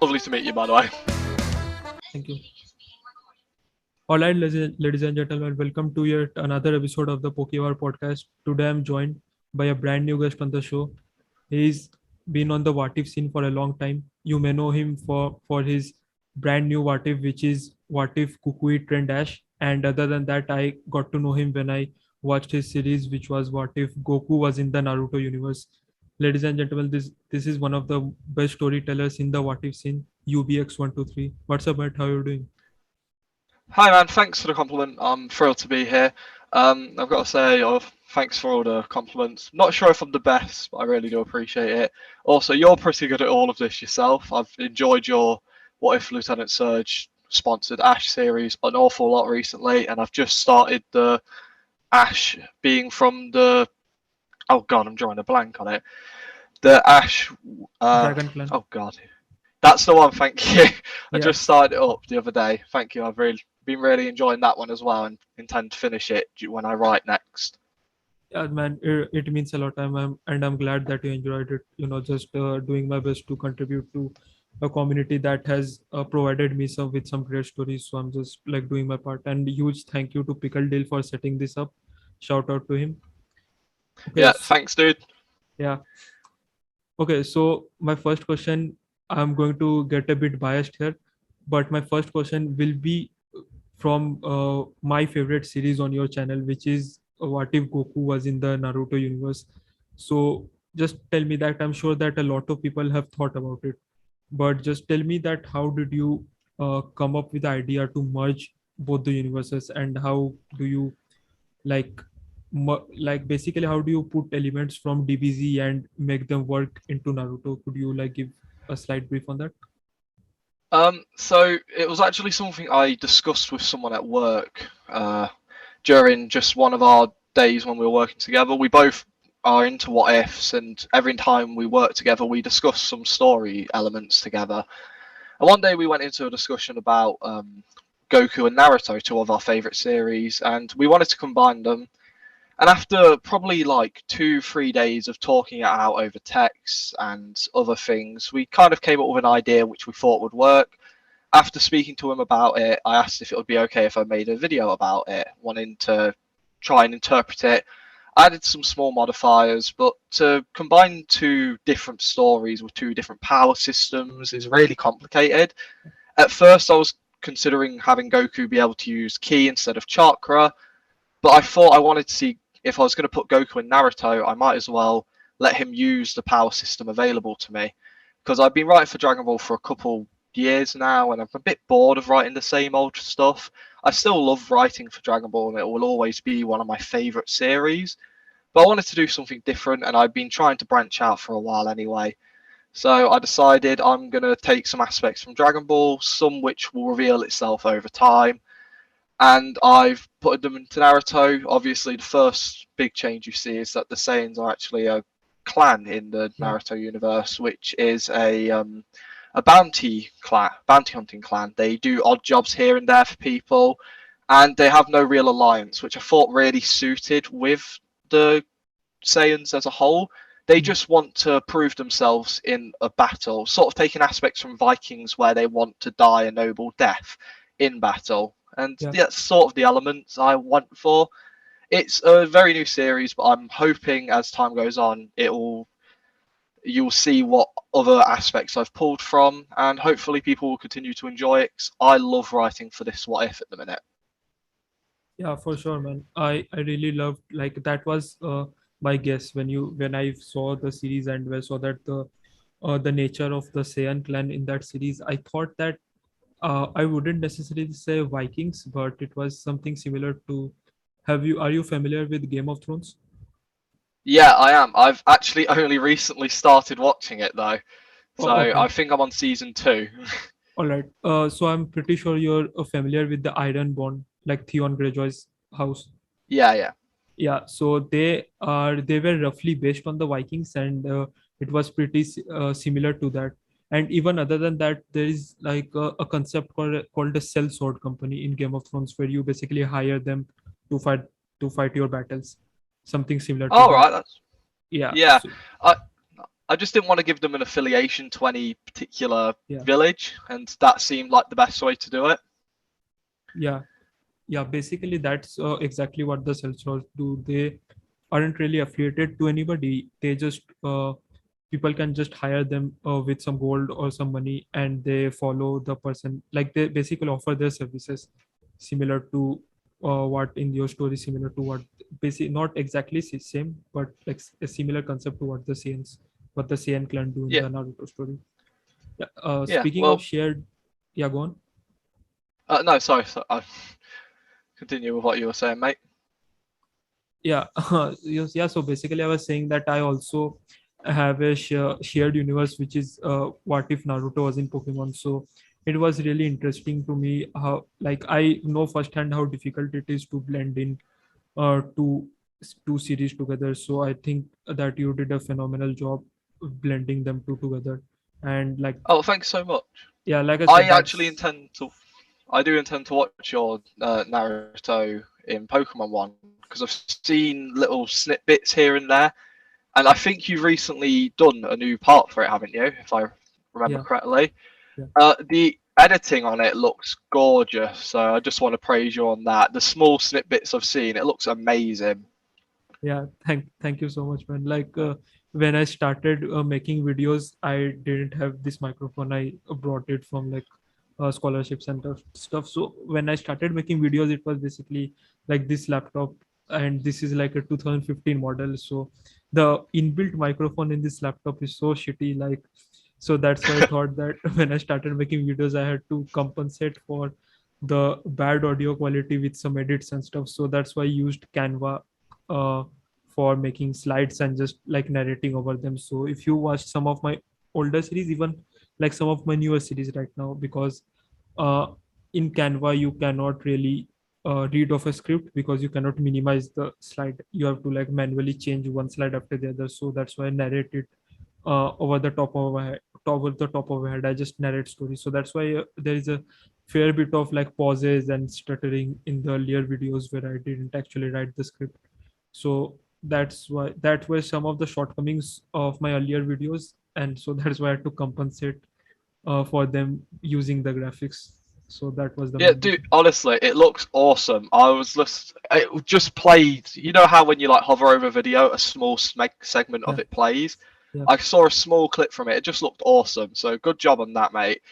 Lovely to meet you, by the way. Thank you. All right, ladies and gentlemen, welcome to yet another episode of the POKEHOUR podcast. Today I'm joined by a brand new guest on the show. He's been on the What If scene for a long time. You may know him for his brand new What If, which is What If Kukui Trend Dash. And other than that, I got to know him when I watched his series, which was What If Goku was in the Naruto universe. Ladies and gentlemen, this is one of the best storytellers in the What If scene, UBX123. What's up, Matt? How are you doing? Hi, man. Thanks for the compliment. I'm thrilled to be here. I've got to say, thanks for all the compliments. Not sure if I'm the best, but I really do appreciate it. Also, you're pretty good at all of this yourself. I've enjoyed your What If Lieutenant Surge sponsored Ash series an awful lot recently, and I've just started the Ash being from the. Oh God, I'm drawing a blank on it. The Ash. Dragon Clan. Oh God, that's the one. Thank you. I Yeah. just started it up the other day. Thank you. I've been really enjoying that one as well, and intend to finish it when I write next. Yeah, man, it means a lot. I'm glad that you enjoyed it. Just doing my best to contribute to a community that has provided me some great stories. So I'm just like doing my part. And huge thank you to Pickle Dale for setting this up. Shout out to him. Okay, Yeah, so, thanks, dude. yeah. Okay, so my first question, I'm going to get a bit biased here, but my first question will be from my favorite series on your channel, which is What If Goku was in the Naruto universe. So just tell me that. I'm sure that a lot of people have thought about it, but just tell me that how did you come up with the idea to merge both the universes, and how do you like like basically how do you put elements from DBZ and make them work into Naruto? Could you like give a slight brief on that? So it was actually something I discussed with someone at work during just one of our days when we were working together. We both are into what ifs, and every time we work together, we discuss some story elements together. And one day we went into a discussion about Goku and Naruto, two of our favorite series, and we wanted to combine them. And after probably like 2-3 days of talking it out over text and other things, we kind of came up with an idea which we thought would work. After speaking to him about it, I asked if it would be okay if I made a video about it, wanting to try and interpret it. I added some small modifiers, but to combine two different stories with two different power systems is really complicated. At first, I was considering having Goku be able to use Ki instead of Chakra, but I thought I wanted to see if I was going to put Goku in Naruto, I might as well let him use the power system available to me. Because I've been writing for Dragon Ball for a couple years now, and I'm a bit bored of writing the same old stuff. I still love writing for Dragon Ball, and it will always be one of my favourite series. But I wanted to do something different, and I've been trying to branch out for a while anyway. So I decided I'm going to take some aspects from Dragon Ball, some which will reveal itself over time, and I've put them into Naruto. Obviously, the first big change you see is that the Saiyans are actually a clan in the Naruto universe, which is a bounty clan, bounty hunting clan. They do odd jobs here and there for people, and they have no real alliance, which I thought really suited with the Saiyans as a whole. They just want to prove themselves in a battle, sort of taking aspects from Vikings where they want to die a noble death in battle. And Yeah. that's sort of the elements I want for. It's a very new series, but I'm hoping as time goes on, you'll see what other aspects I've pulled from, and hopefully people will continue to enjoy it. 'Cause I love writing for this What If at the minute. Yeah, for sure, man. I really loved, like, that was my guess when I saw the series and when I saw that the nature of the Saiyan clan in that series. I thought that I wouldn't necessarily say Vikings, but it was something similar to. Are you familiar with Game of Thrones? Yeah, I am. I've actually only recently started watching it though, so Oh, okay. I think I'm on season 2. All right. So I'm pretty sure you're familiar with the Ironborn, like Theon Greyjoy's house. Yeah. Yeah, so they were roughly based on the Vikings, and it was pretty similar to that. And even other than that, there is like a concept called a cell sword company in Game of Thrones, where you basically hire them to fight your battles, something similar to All that. right, that's Yeah. yeah. I I just didn't want to give them an affiliation to any particular Yeah, village, and that seemed like the best way to do it. yeah, yeah. Basically, that's exactly what the sellers do. They aren't really affiliated to anybody. They just people can just hire them with some gold or some money, and they follow the person. Like they basically offer their services similar to what in your story, similar to what basic, not exactly same, but like a similar concept to what the Saiyan clan do in Yeah, the Naruto story. Yeah. yeah. Speaking of Well, shared, yeah, go on. no, sorry. I continue with what you were saying, mate. Yeah. Yes, yeah, so basically I was saying that I also have a shared universe, which is what if Naruto was in Pokemon. So it was really interesting to me how, like, I know firsthand how difficult it is to blend in two series together. So I think that you did a phenomenal job blending them two together. And like, Oh, thanks so much. yeah, like I I said, actually that's, intend to. I do intend to watch your Naruto in Pokemon one because I've seen little snippets here and there, and I think you've recently done a new part for it, haven't you? If I remember yeah, correctly. yeah. The editing on it looks gorgeous, so I just want to praise you on that. The small snippets I've seen, it looks amazing. Yeah, thank you so much, man. Like when I started making videos, I didn't have this microphone. I brought it from like scholarships and stuff. So when I started making videos, it was basically like this laptop, and this is like a 2015 model. So the inbuilt microphone in this laptop is so shitty. Like, so that's why I thought that when I started making videos, I had to compensate for the bad audio quality with some edits and stuff. So that's why I used Canva uh, for making slides and just like narrating over them. So if you watch some of my older series, even like some of my newer series right now, because uh, in Canva you cannot really read off a script because you cannot minimize the slide. You have to like manually change one slide after the other. So that's why I narrate it over the top of my head. Over the top of my head, I just narrate stories. So that's why there is a fair bit of like pauses and stuttering in the earlier videos where I didn't actually write the script. So that's why that were some of the shortcomings of my earlier videos, and so that's why I had to compensate for them using the graphics. So that was the Yeah, main dude, reason. honestly, it looks awesome. It just played. You know how when you like hover over a video, a small segment of Yeah, it plays. yeah, I saw a small clip from it. It just looked awesome. So good job on that, mate.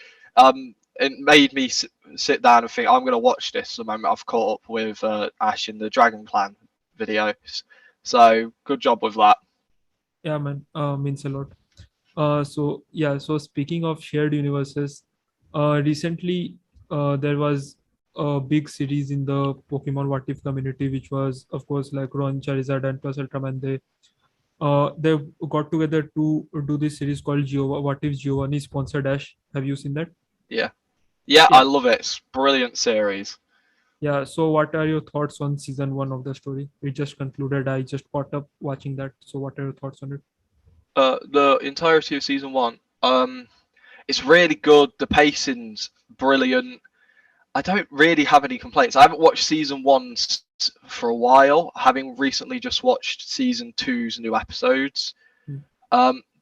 It made me sit down and think I'm gonna watch this the moment I've caught up with Ash in the Dragon Clan videos. So good job with that. yeah, man. Means a lot. So yeah, so speaking of shared universes, recently there was a big series in the Pokemon What If community, which was of course like Ron, Charizard, and plus Ultraman. They got together to do this series called What If Giovanni sponsored Ash. Have you seen that? Yeah, yeah, I Yeah, love it. It's a brilliant series. yeah. So what are your thoughts on season one of the story? It just concluded. I just caught up watching that. So what are your thoughts on it? The entirety of season one. It's really good. The pacing's brilliant. I don't really have any complaints. I haven't watched season one for a while, having recently just watched season two's new episodes. Hmm.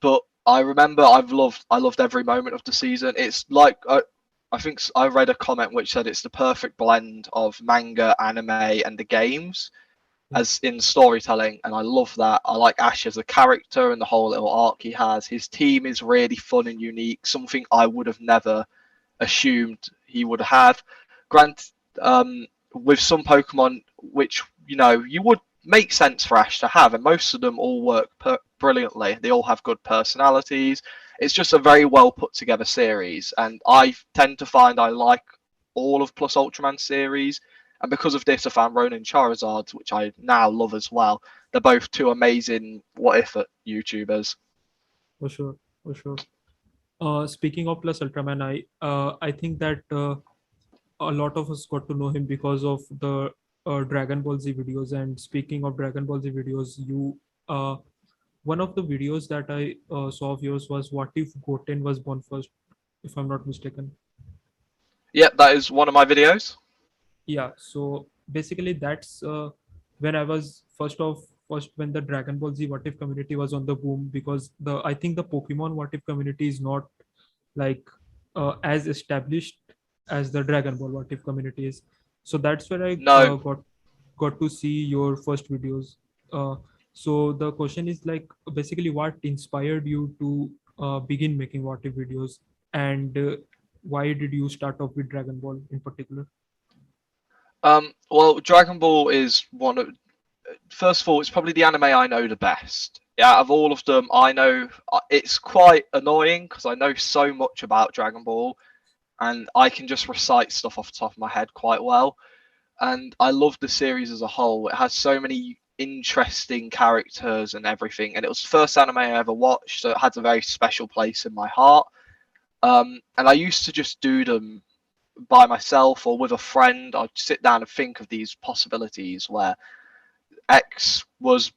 But I remember I loved every moment of the season. It's like I think I read a comment which said it's the perfect blend of manga, anime, and the games Yeah, as in storytelling, and I love that. I like Ash as a character and the whole little arc he has. His team is really fun and unique, something I would have never assumed he would have. Grant, with some Pokemon, which you would make sense for Ash to have, and most of them all work brilliantly. They all have good personalities. It's just a very well put together series, and I tend to find I like all of Plus Ultraman series. And because of this, I found Ronin Charizard, which I now love as well. They're both two amazing what if YouTubers. for sure, for sure. Speaking of Plus Ultraman, I think that a lot of us got to know him because of the Dragon Ball Z videos. And speaking of Dragon Ball Z videos, you one of the videos that I saw of yours was what if Goten was born first, if I'm not mistaken. Yep, that is one of my videos. Yeah, so basically that's when I was first off first when the Dragon Ball Z What If community was on the boom, because the I think the Pokemon What If community is not like as established as the Dragon Ball What If community is. So that's where I No, got to see your first videos. Uh, so the question is like basically what inspired you to begin making What If videos, and why did you start off with Dragon Ball in particular? well, Dragon Ball is one of, first of all, it's probably the anime I know the best. Yeah, out of all of them, I know it's quite annoying because I know so much about Dragon Ball and I can just recite stuff off the top of my head quite well. And I love the series as a whole. It has so many interesting characters and everything, and it was the first anime I ever watched, so it has a very special place in my heart. And I used to just do them by myself or with a friend. I'd sit down and think of these possibilities where X was,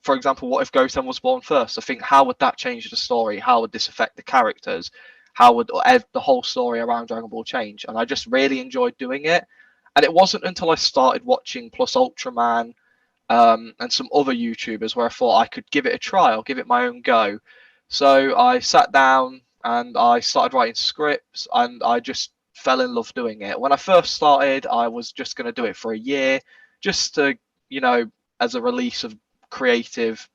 for example, what if Goten was born first? I think, how would that change the story? How would this affect the characters? How would the whole story around Dragon Ball change? And I just really enjoyed doing it. And it wasn't until I started watching Plus Ultraman and some other YouTubers where I thought I could give it a try, I'll give it my own go. So I sat down and I started writing scripts and I just fell in love doing it. When I first started, I was just going to do it for a year just to, you know, as a release of creative,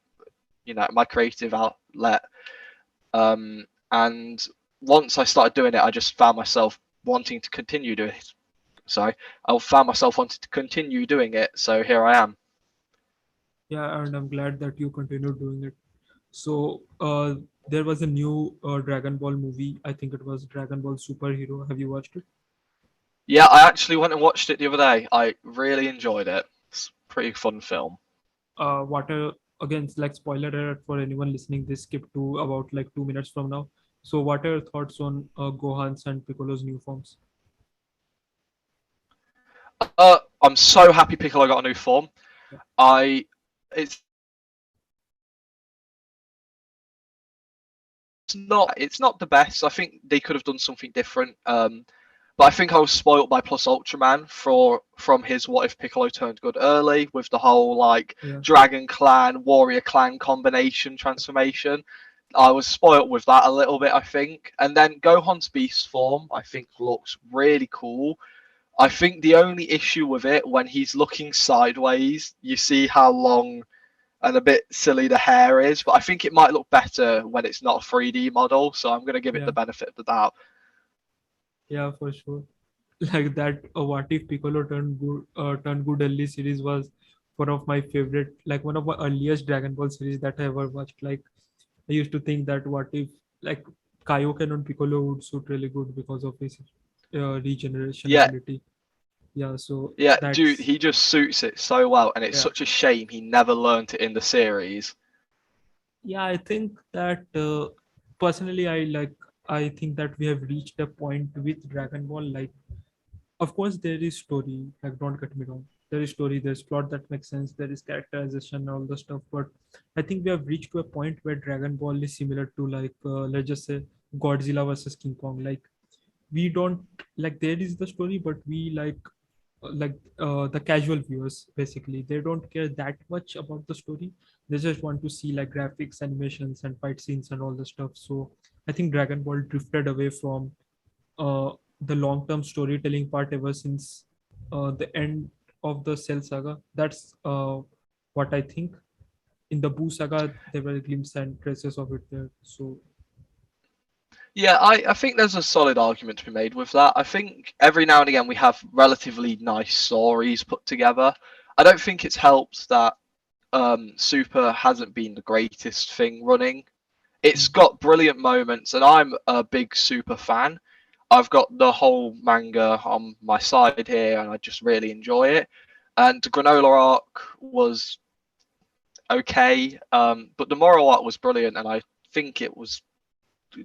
my creative outlet. And once I started doing it, I just found myself wanting to continue doing it. So I found myself wanting to continue doing it. So here I am. Yeah, and I'm glad that you continued doing it. So there was a new Dragon Ball movie. I think it was Dragon Ball Superhero. Have you watched it? Yeah, I actually went and watched it the other day. I really enjoyed it. It's a pretty fun film. What are again like spoiler alert for anyone listening? This skip to about like 2 minutes from now. So what are your thoughts on Gohan's and Piccolo's new forms? I'm so happy Piccolo got a new form. Yeah. It's it's not the best. I think they could have done something different. But I think I was spoilt by Plus Ultraman from his What If Piccolo Turned Good early with the whole like Yeah. Dragon Clan, Warrior Clan combination transformation. I was spoilt with that a little bit, I think. And then Gohan's Beast form, I think, looks really cool. I think the only issue with it, when he's looking sideways, you see how long and a bit silly the hair is. But I think it might look better when it's not a 3D model. So I'm going to give it Yeah. the benefit of the doubt. Yeah, for sure. Like that, What If Piccolo Turned Good early series was one of my favorite, like one of my earliest Dragon Ball series that I ever watched. Like I used to think that what if like Kaioken and Piccolo would suit really good because of his regeneration Yeah, ability. Yeah, so yeah, dude, that's he just suits it so well, and it's yeah. such a shame he never learned it in the series. Yeah, I think that personally, I think that we have reached a point with Dragon Ball. Like, of course, there is story. Like, don't get me wrong. There is story. There's plot that makes sense. There is characterization, all the stuff. But I think we have reached to a point where Dragon Ball is similar to like let's just say Godzilla versus King Kong. Like, we don't like there is the story, but we the casual viewers basically they don't care that much about the story. They just want to see like graphics, animations, and fight scenes and all the stuff. So I think Dragon Ball drifted away from uh, the long-term storytelling part ever since the end of the Cell saga. That's what I think. In the Boo saga there were glimpses and traces of it there. So Yeah, I think there's a solid argument to be made with that. I think every now and again we have relatively nice stories put together. I don't think it's helped that Super hasn't been the greatest thing running. It's got brilliant moments, and I'm a big Super fan. I've got the whole manga on my side here, and I just really enjoy it. And the Granola arc was okay, but the moral arc was brilliant, and I think it was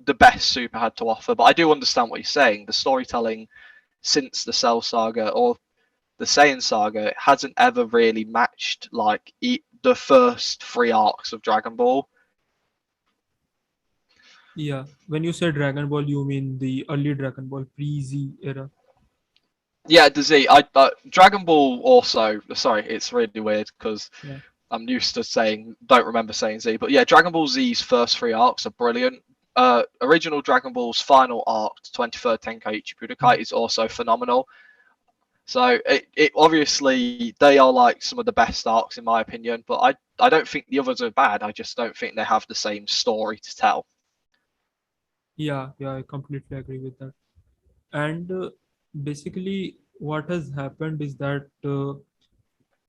the best Super had to offer. But I do understand what you're saying. The storytelling since the Cell saga or the Saiyan saga it hasn't ever really matched like the first three arcs of Dragon Ball. yeah, when you say Dragon Ball, you mean the early Dragon Ball pre-Z era? Yeah, the Z. Dragon Ball also. Sorry, it's really weird because Yeah. I'm used to saying, don't remember saying Z, but yeah, Dragon Ball Z's first three arcs are brilliant. Original Dragon Ball's final arc, 23rd Tenkaichi Hmm. Budokai, is also phenomenal. So it obviously they are like some of the best arcs in my opinion, but I don't think the others are bad. I just don't think they have the same story to tell. Yeah, I completely agree with that. And basically, what has happened is that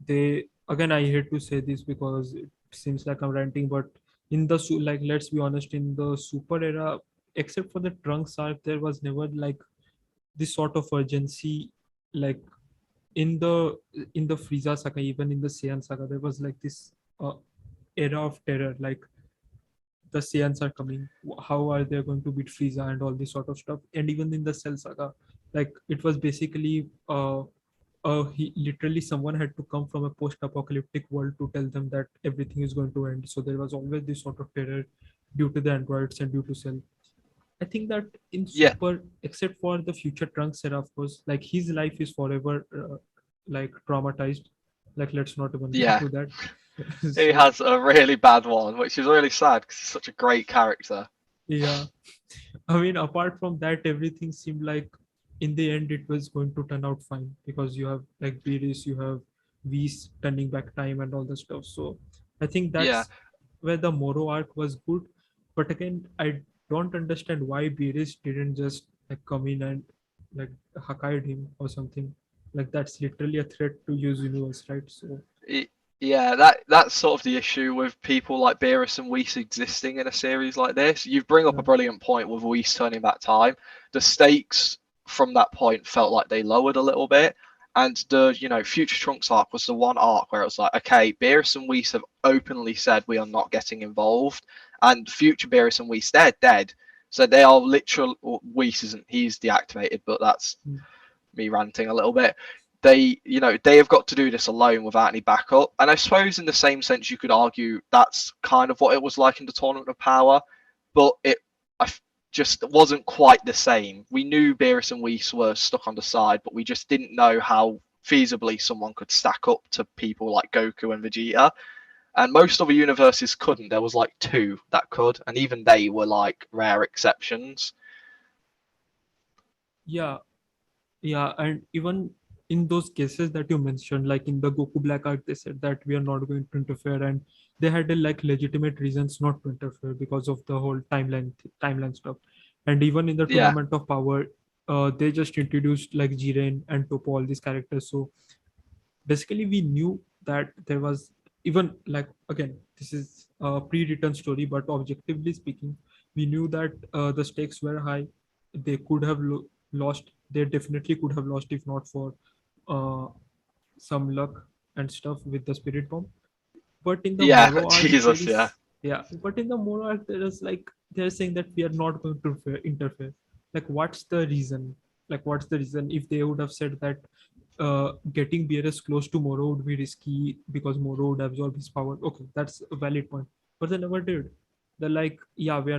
they, again, I hate to say this because it seems like I'm ranting, but in the like, let's be honest, in the Super era, except for the Trunks arc, there was never like this sort of urgency, like in the Frieza saga, even in the Saiyan saga, there was like this uh, era of terror, like the Saiyans are coming. How are they going to beat Frieza and all this sort of stuff? And even in the Cell saga, like it was basically literally someone had to come from a post-apocalyptic world to tell them that everything is going to end. So there was always this sort of terror due to the androids and due to Cell. I think that in Yeah, Super, except for the future Trunks era, of course, like his life is forever like traumatized. Like let's not even go yeah, into that. he So has a really bad one, which is really sad because he's such a great character. yeah, I mean, apart from that, everything seemed like in the end it was going to turn out fine because you have like Beerus, you have Whis turning back time and all the stuff. So I think Yeah, that's where the Moro arc was good. But again, I don't understand why Beerus didn't just like come in and like Hakai'd him or something. Like that's literally a threat to his universe, right? So Y- yeah, that's sort of the issue with people like Beerus and Whis existing in a series like this. You bring up yeah. a brilliant point with Whis turning back time. The stakes from that point felt like they lowered a little bit, and the Future Trunks arc was the one arc where it was like, okay, Beerus and Whis have openly said we are not getting involved, and Future Beerus and Whis they're dead, so they are literal. Whis isn't, he's deactivated, but that's Mm. me ranting a little bit. They have got to do this alone without any backup. And I suppose in the same sense you could argue that's kind of what it was like in the Tournament of Power, but just wasn't quite the same. We knew Beerus and Whis were stuck on the side, but we just didn't know how feasibly someone could stack up to people like Goku and Vegeta. And most other universes couldn't. There was like two that could, and even they were like rare exceptions. Yeah, Yeah, and even in those cases that you mentioned, like in the Goku Black arc, they said that we are not going to interfere, and they had like legitimate reasons not to interfere because of the whole timeline stuff. And even in the Yeah, Tournament of Power, they just introduced like Jiren and Toppo, all these characters. So basically we knew that there was, even like, again, this is a pre-written story, but objectively speaking, we knew that the stakes were high. They could have lost, they definitely could have lost if not for uh, some luck and stuff with the spirit bomb. But in the yeah, Moro arc, there Jesus, yeah. is, yeah, but in the Moro arc, there is like, they're saying that we are not going to interfere. Like, what's the reason? Like, what's the reason? If they would have said that getting BRS close to Moro would be risky because Moro would absorb his power, okay, that's a valid point. But they never did. They're like, yeah, we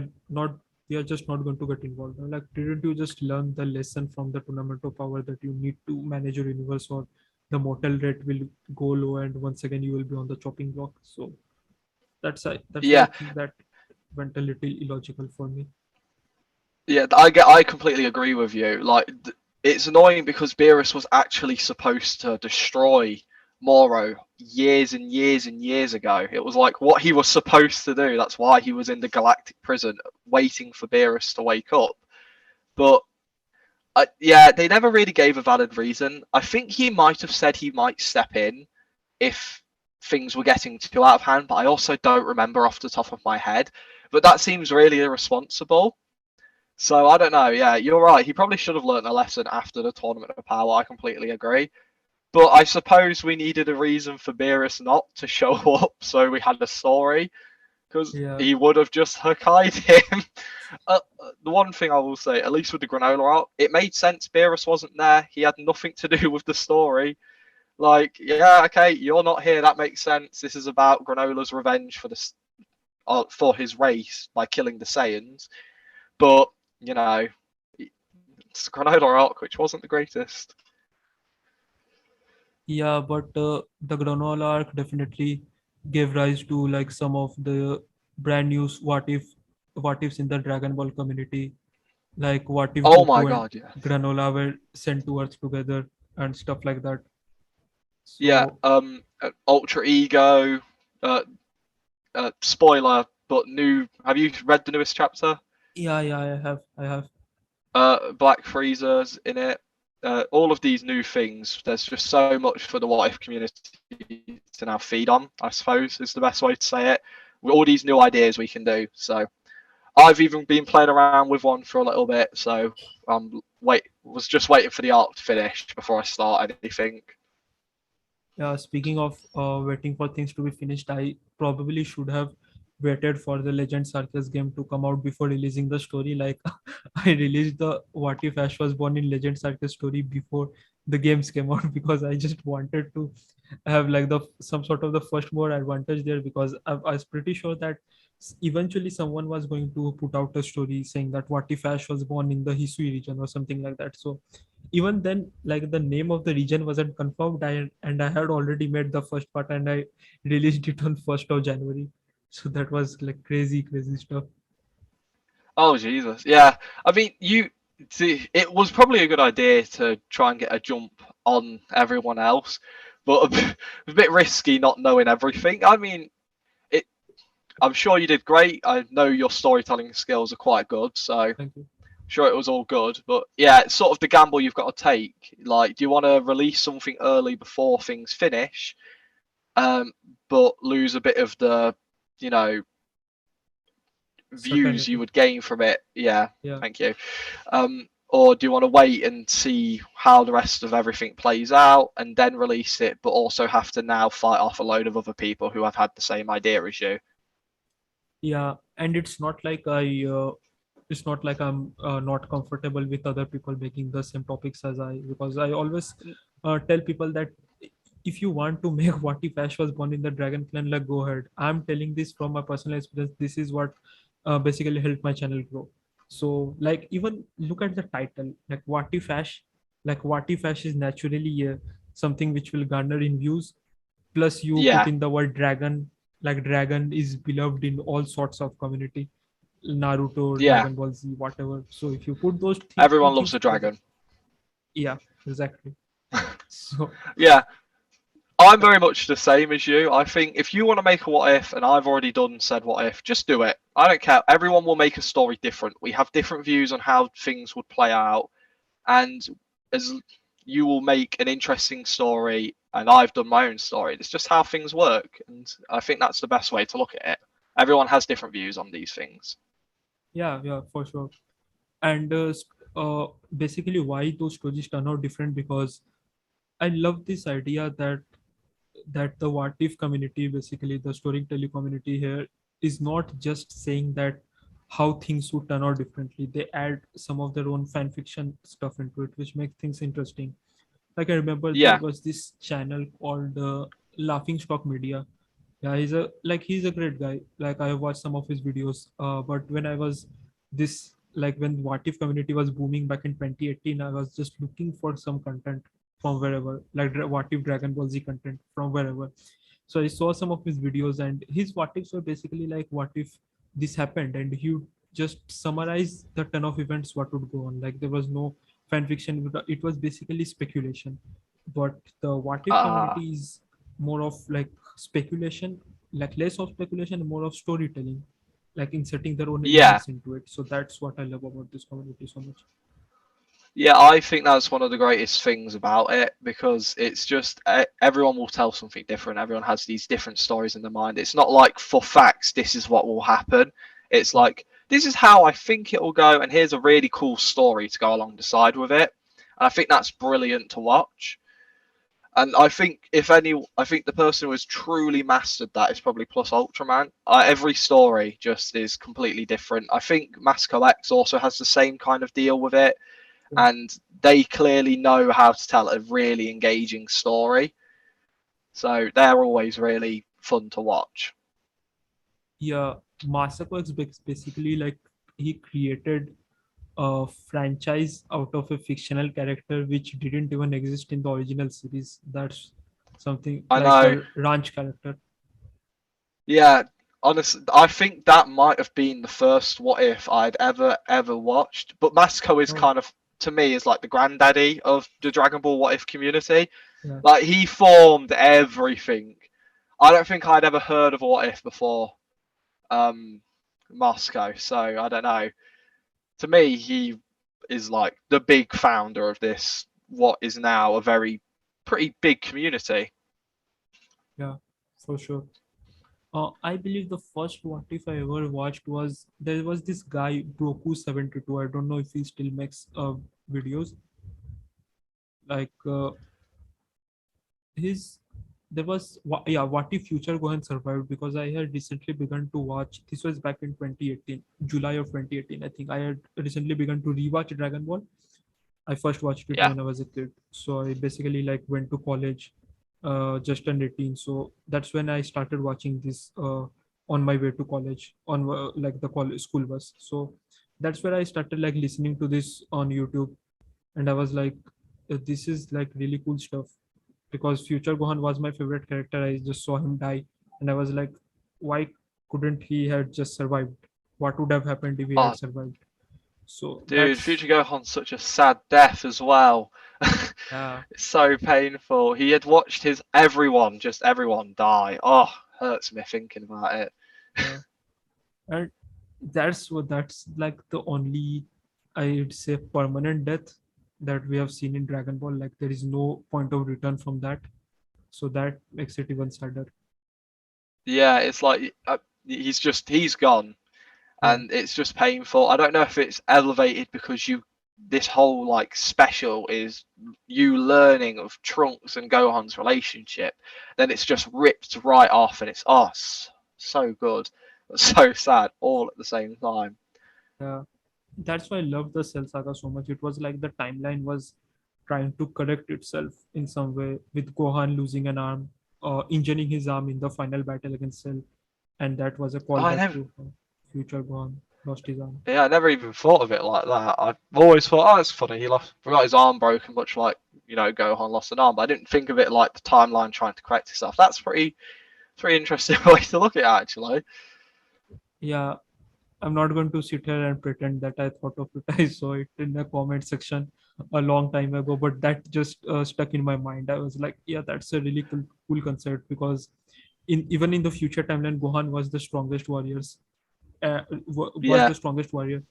are just not going to get involved. I'm like, didn't you just learn the lesson from the Tournament of Power that you need to manage your universe, or the mortal rate will go low and once again you will be on the chopping block? So that's why I Yeah, think that went a little illogical for me. yeah, I completely agree with you. Like, it's annoying because Beerus was actually supposed to destroy Moro years and years and years ago. It was like what he was supposed to do. That's why he was in the galactic prison waiting for Beerus to wake up. But yeah, they never really gave a valid reason. I think he might have said he might step in if things were getting too out of hand, but I also don't remember off the top of my head. But that seems really irresponsible. So I don't know. Yeah, you're right. He probably should have learned a lesson after the Tournament of Power. I completely agree. But I suppose we needed a reason for Beerus not to show up, so we had a story because Yeah. he would have just Hokkai'd him. The one thing I will say, at least with the Granola art, it made sense. Beerus wasn't there. He had nothing to do with the story. Like, yeah, okay, you're not here. That makes sense. This is about Granola's revenge for his race by killing the Saiyans. But you know, it's Granola arc, which wasn't the greatest. Yeah, but the Granola arc definitely. gave rise to like some of the brand new what ifs in the Dragon Ball community, like what if Oh my Goku and god, yeah. Granola were sent to Earth together and stuff like that. Yeah, So Ultra Ego, uh, spoiler, but new. Have you read the newest chapter? yeah, I have. Black Freezer's in it. All of these new things. There's just so much for the What If community to now feed on, I suppose, is the best way to say it. With all these new ideas we can do. So I've even been playing around with one for a little bit. So was just waiting for the arc to finish before I start anything. Yeah, speaking of waiting for things to be finished, I probably should have waited for the Legend Arceus game to come out before releasing the story. Like, I released the What If Ash was born in Legend Arceus story before the games came out because I just wanted to have like the some sort of the first mover advantage there, because I was pretty sure that eventually someone was going to put out a story saying that What If Ash was born in the Hisui region or something like that. So even then, like, the name of the region wasn't confirmed, and I had already made the first part and I released it on 1st of January. So that was like crazy stuff. Oh Jesus, yeah. I mean, you see, it was probably a good idea to try and get a jump on everyone else, but a bit risky not knowing everything. I mean, it. I'm sure you did great. I know your storytelling skills are quite good, so I'm Thank you. sure it was all good. But yeah, it's sort of the gamble you've got to take. Like, do you want to release something early before things finish, um, but lose a bit of the, you know, views you Certainty. would gain from it? Yeah, Yeah. thank you. Or do you want to wait and see how the rest of everything plays out and then release it, but also have to now fight off a load of other people who have had the same idea as you? Yeah, and it's not like I'm not comfortable with other people making the same topics as I, because I always tell people that if you want to make What If Ash was born in the Dragon Clan, like, go ahead. I'm telling this from my personal experience. This is what basically helped my channel grow. So, like, even look at the title, like What If Ash, like What If Ash is naturally something which will garner in views. Plus, you put Yeah, in the word dragon, like dragon is beloved in all sorts of community, Naruto, yeah. Dragon Ball Z, whatever. So if you put those two Everyone loves things a together, dragon. yeah, exactly. So Yeah, I'm very much the same as you. I think if you want to make a what if, and I've already done said what if, just do it. I don't care. Everyone will make a story different. We have different views on how things would play out, and as you will make an interesting story, and I've done my own story. It's just how things work, and I think that's the best way to look at it. Everyone has different views on these things. yeah, for sure. And basically, why those stories turn out different, because I love this idea that the what if community, basically the storytelling community here, is not just saying that how things would turn out differently. They add some of their own fan fiction stuff into it, which makes things interesting. Like, I remember there Yeah, was this channel called Laughing Stock Media. Yeah, he's a great guy. Like, I watched some of his videos. But when I was this like when What If community was booming back in 2018, I was just looking for some content from wherever, like What If Dragon Ball Z content from wherever. So I saw some of his videos, and his what ifs were basically like, what if this happened, and he would just summarize the ton of events what would go on. Like, there was no fan fiction, it was basically speculation. But the what if uh, community is more of like speculation, like less of speculation, more of storytelling, like inserting their own yeah. elements into it. So that's what I love about this community so much. Yeah, I think that's one of the greatest things about it because it's just everyone will tell something different. Everyone has these different stories in their mind. It's not like for facts, this is what will happen. It's Yeah, like, this is how I think it will go, and here's a really cool story to go along the side with it. And I think that's brilliant to watch. And I think if any, I think the person who has truly mastered that is probably Plus Ultraman. Every story just is completely different. I think Masco X also has the same kind of deal with it, yeah, and they clearly know how to tell a really engaging story. So they're always really fun to watch. yeah. Masako is basically like, he created a franchise out of a fictional character which didn't even exist in the original series. That's something I like know. the ranch character. Yeah, honestly, I think that might have been the first What If I'd ever watched. But Masco is Oh, kind of, to me, is like the granddaddy of the Dragon Ball What If community. yeah. Like he formed everything. I don't think I'd ever heard of What If before um Moscow, so I don't know. To me, he is like the big founder of this what is now a very pretty big community. Yeah, for sure. I believe the first What If I ever watched was there was this guy Broku72. I don't know if he still makes videos. Like his there was yeah, what if future Gohan survived, because I had recently begun to watch. This was back in 2018, July of 2018. I think I had recently begun to rewatch Dragon Ball. I first watched it Yeah. when I was a kid. So I basically like went to college, just turned 18. So that's when I started watching this on my way to college on like the college school bus. So that's where I started like listening to this on YouTube, and I was like, this is like really cool stuff, because Future Gohan was my favorite character. I just saw him die, and I was like, why couldn't he have just survived? What would have happened if he had Oh, survived? So dude, that's Future Gohan's such a sad death as well. yeah, It's so painful. He had watched his everyone, just everyone die. Oh, hurts me thinking about it. yeah. And that's like the only, I'd say, permanent death that we have seen in Dragon Ball. Like there is no point of return from that. So that makes it even sadder. Yeah, it's like he's gone, Yeah, and it's just painful. I don't know if it's elevated because you this whole like special is you learning of Trunks and Gohan's relationship, then it's just ripped right off, and it's us so good, but so sad all at the same time. yeah. That's why I loved the Cell Saga so much. It was like the timeline was trying to correct itself in some way, with Gohan losing an arm, injuring his arm in the final battle against Cell, and that was a I callback never, to future Gohan lost his arm. yeah, I never even thought of it like that. I've always thought, oh, it's funny. He lost, got his arm broken, much like Gohan lost an arm. But I didn't think of it like the timeline trying to correct itself. That's pretty interesting way to look at it, actually. Yeah, I'm not going to sit here and pretend that I thought of it. I saw it in the comment section a long time ago, but that just stuck in my mind. I was like, yeah, that's a really cool concept, because in even in the future timeline, Gohan was the strongest warriors, was Yeah, the strongest warrior,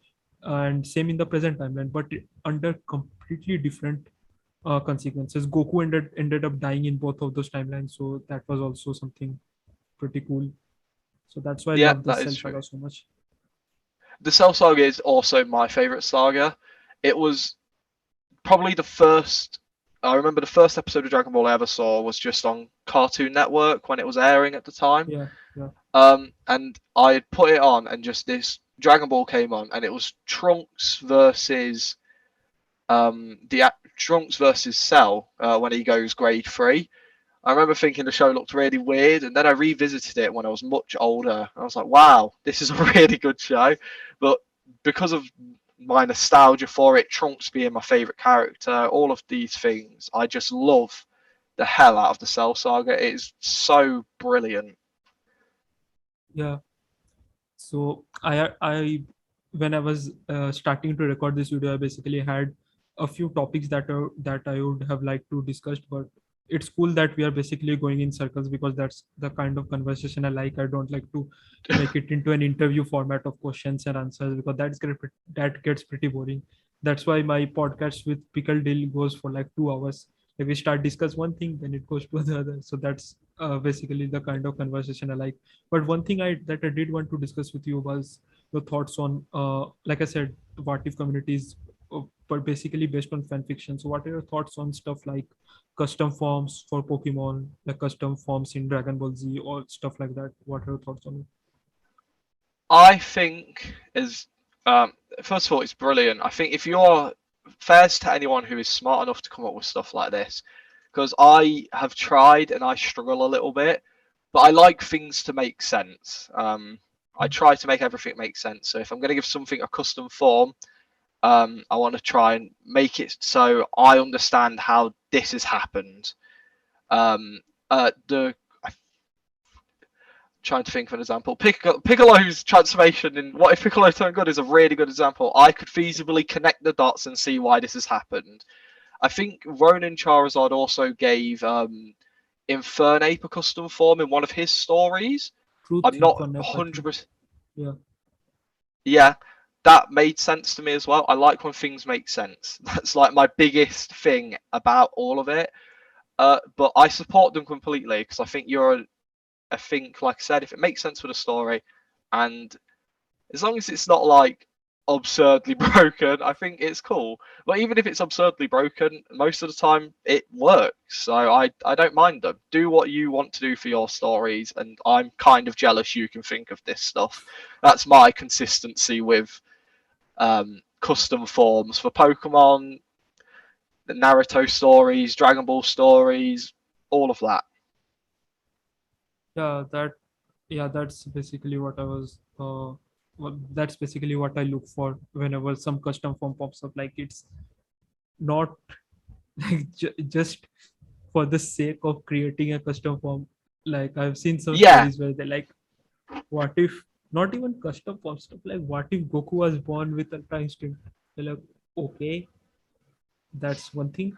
and same in the present timeline, but under completely different consequences. Goku ended up dying in both of those timelines, so that was also something pretty cool. So that's why I yeah, love the that is Cell true. Saga so much. The Cell Saga is also my favorite saga. It was probably the first. I remember the first episode of Dragon Ball I ever saw was just on Cartoon Network when it was airing at the time. Yeah, yeah, And I put it on, and just this Dragon Ball came on, and it was Trunks versus Trunks versus Cell when he goes grade 3. I remember thinking the show looked really weird, and then I revisited it when I was much older. I was like, wow, this is a really good show. But because of my nostalgia for it, Trunks being my favourite character, all of these things, I just love the hell out of the Cell Saga. It is so brilliant. yeah. So when I was starting to record this video, I basically had a few topics that I would have liked to discuss, but it's cool that we are basically going in circles, because that's the kind of conversation I like. I don't like to make it into an interview format of questions and answers, because that gets pretty boring. That's why my podcast with Pickle Dill goes for like 2 hours. If we start discuss one thing, then it goes to the other. So that's basically the kind of conversation I like. But one thing I did want to discuss with you was your thoughts on, like I said, what if communities, but basically based on fan fiction. So, what are your thoughts on stuff like custom forms for Pokemon, like custom forms in Dragon Ball Z, or stuff like that? What are your thoughts on it? I think is um, first of all, it's brilliant. I think if you're fairs to anyone who is smart enough to come up with stuff like this, because I have tried and I struggle a little bit, but I like things to make sense. I try to make everything make sense. So if I'm going to give something a custom form, I want to try and make it so I understand how this has happened. Um, the trying to think of an example. Piccolo's transformation in What If Piccolo Turned Good is a really good example. I could feasibly connect the dots and see why this has happened. I think Ronin Charizard also gave Infernape a custom form in one of his stories. Truth I'm not Infernape, I think. 100%. Yeah. Yeah, that made sense to me as well. I like when things make sense. That's like my biggest thing about all of it. But I support them completely because I think I think, like I said, if it makes sense for the story, and as long as it's not like absurdly broken, I think it's cool. But even if it's absurdly broken, most of the time it works. So I don't mind them. Do what you want to do for your stories, and I'm kind of jealous you can think of this stuff. That's my consistency with custom forms for Pokemon, the Naruto stories, Dragon Ball stories, all of that. Yeah, that's basically what I was that's basically what I look for whenever some custom form pops up. Like, it's not like just for the sake of creating a custom form. Like, I've seen some Yeah, stories where they're like, what if, not even custom form stuff, like what if Goku was born with Ultra Instinct? They're like, okay, that's one thing.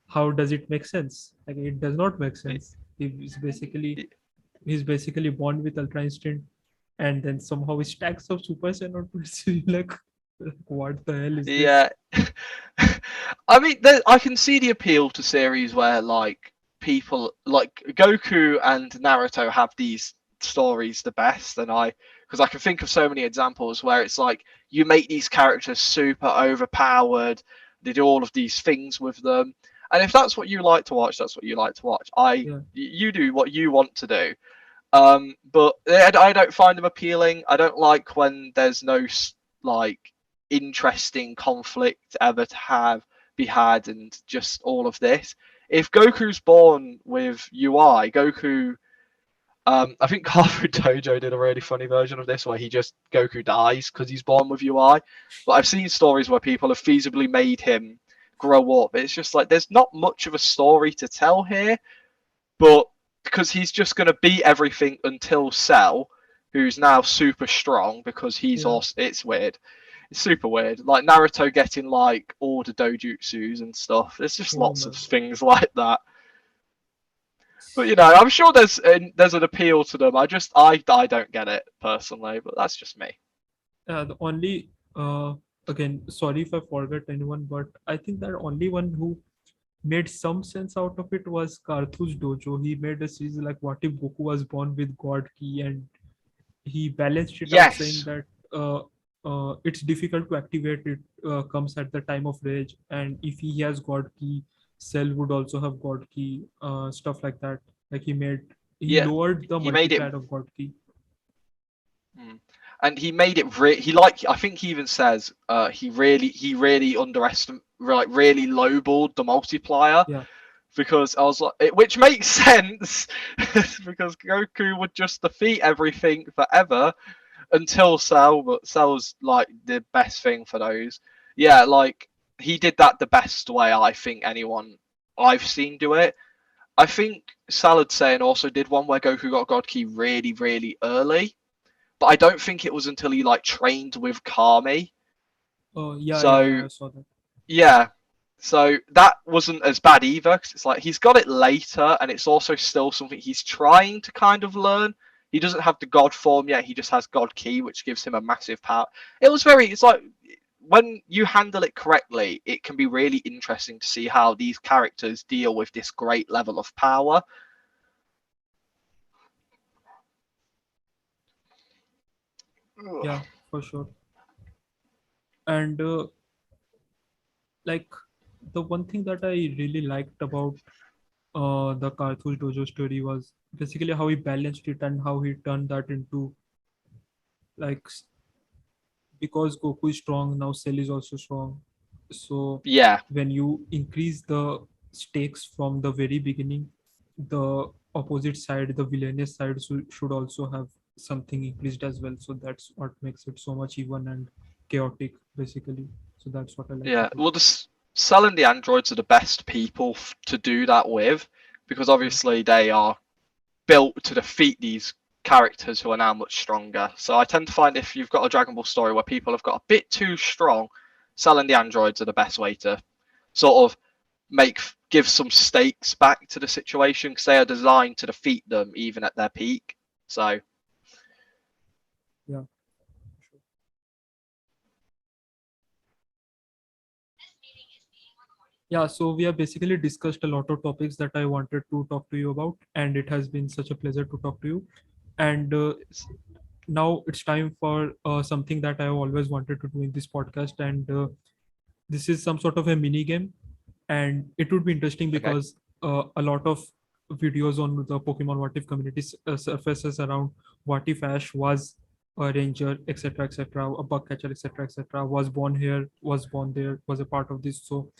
How does it make sense? Like, it does not make sense. He's basically born with Ultra Instinct, and then somehow he stacks up Super Saiyan onto it. So you're like, what the hell is this? yeah. I mean, I can see the appeal to series where like people like Goku and Naruto have these stories the best, and because I can think of so many examples where it's like you make these characters super overpowered, they do all of these things with them, and if that's what you like to watch, that's what you like to watch. Yeah, You do what you want to do. But I don't find them appealing. I don't like when there's no like interesting conflict ever to be had, and just all of this. If Goku's born with UI, I think Carver Dojo did a really funny version of this where Goku dies because he's born with UI. But I've seen stories where people have feasibly made him grow up. It's just like there's not much of a story to tell here, but because he's just going to beat everything until Cell, who's now super strong because he's yeah. also, it's weird. It's super weird. Like Naruto getting like all the dojutsus and stuff. There's just Oh lots my of god. things like that. But I'm sure there's an appeal to them. I don't get it personally, but that's just me. The only again, sorry if I forget anyone, but I think that only one who made some sense out of it was Karthus Dojo. He made a series like, what if Goku was born with God Key, and he balanced it out saying Yes. that it's difficult to activate it, comes at the time of rage, and if he has God Key, Cell would also have God Key, stuff like that. Like, he Yeah. lowered the He made it. multiplier of God Key. And he made it I think he even says he really underestimated, like really lowballed the multiplier, Yeah. because I was like, which makes sense because Goku would just defeat everything forever until Cell, but Cell's like the best thing for those. Yeah, like he did that the best way I think anyone I've seen do it. I think Salad Saying also did one where Goku got God Key really, really early, but I don't think it was until he like trained with Kami. Oh, yeah, So I saw that. yeah, so that wasn't as bad either, because it's like he's got it later, and it's also still something he's trying to kind of learn. He doesn't have the God form yet. He just has God Key, which gives him a massive power. It's like when you handle it correctly, it can be really interesting to see how these characters deal with this great level of power. Yeah, for sure. And like, the one thing that I really liked about the Karthus Dojo story was basically how he balanced it and how he turned that into, like, because Goku is strong, now Cell is also strong. So Yeah, when you increase the stakes from the very beginning, the opposite side, the villainous side, should also have something increased as well. So that's what makes it so much even and chaotic, basically. So that's what I like yeah. about Well, Cell and the androids are the best people to do that with, because it. obviously they are built to defeat these characters who are now much stronger. So I tend to find if you've got a Dragon Ball story where people have got a bit too strong, selling the androids are the best way to sort of give some stakes back to the situation because they are designed to defeat them even at their peak. So Yeah. Yeah, so we have basically discussed a lot of topics that I wanted to talk to you about, and it has been such a pleasure to talk to you. And now it's time for something that I have always wanted to do in this podcast, and this is some sort of a mini game, and it would be interesting okay, because a lot of videos on the Pokemon What If community surfaces around what if Ash was a ranger, etc., etc., a bug catcher, etc., etc., was born here, was born there, was a part of this. So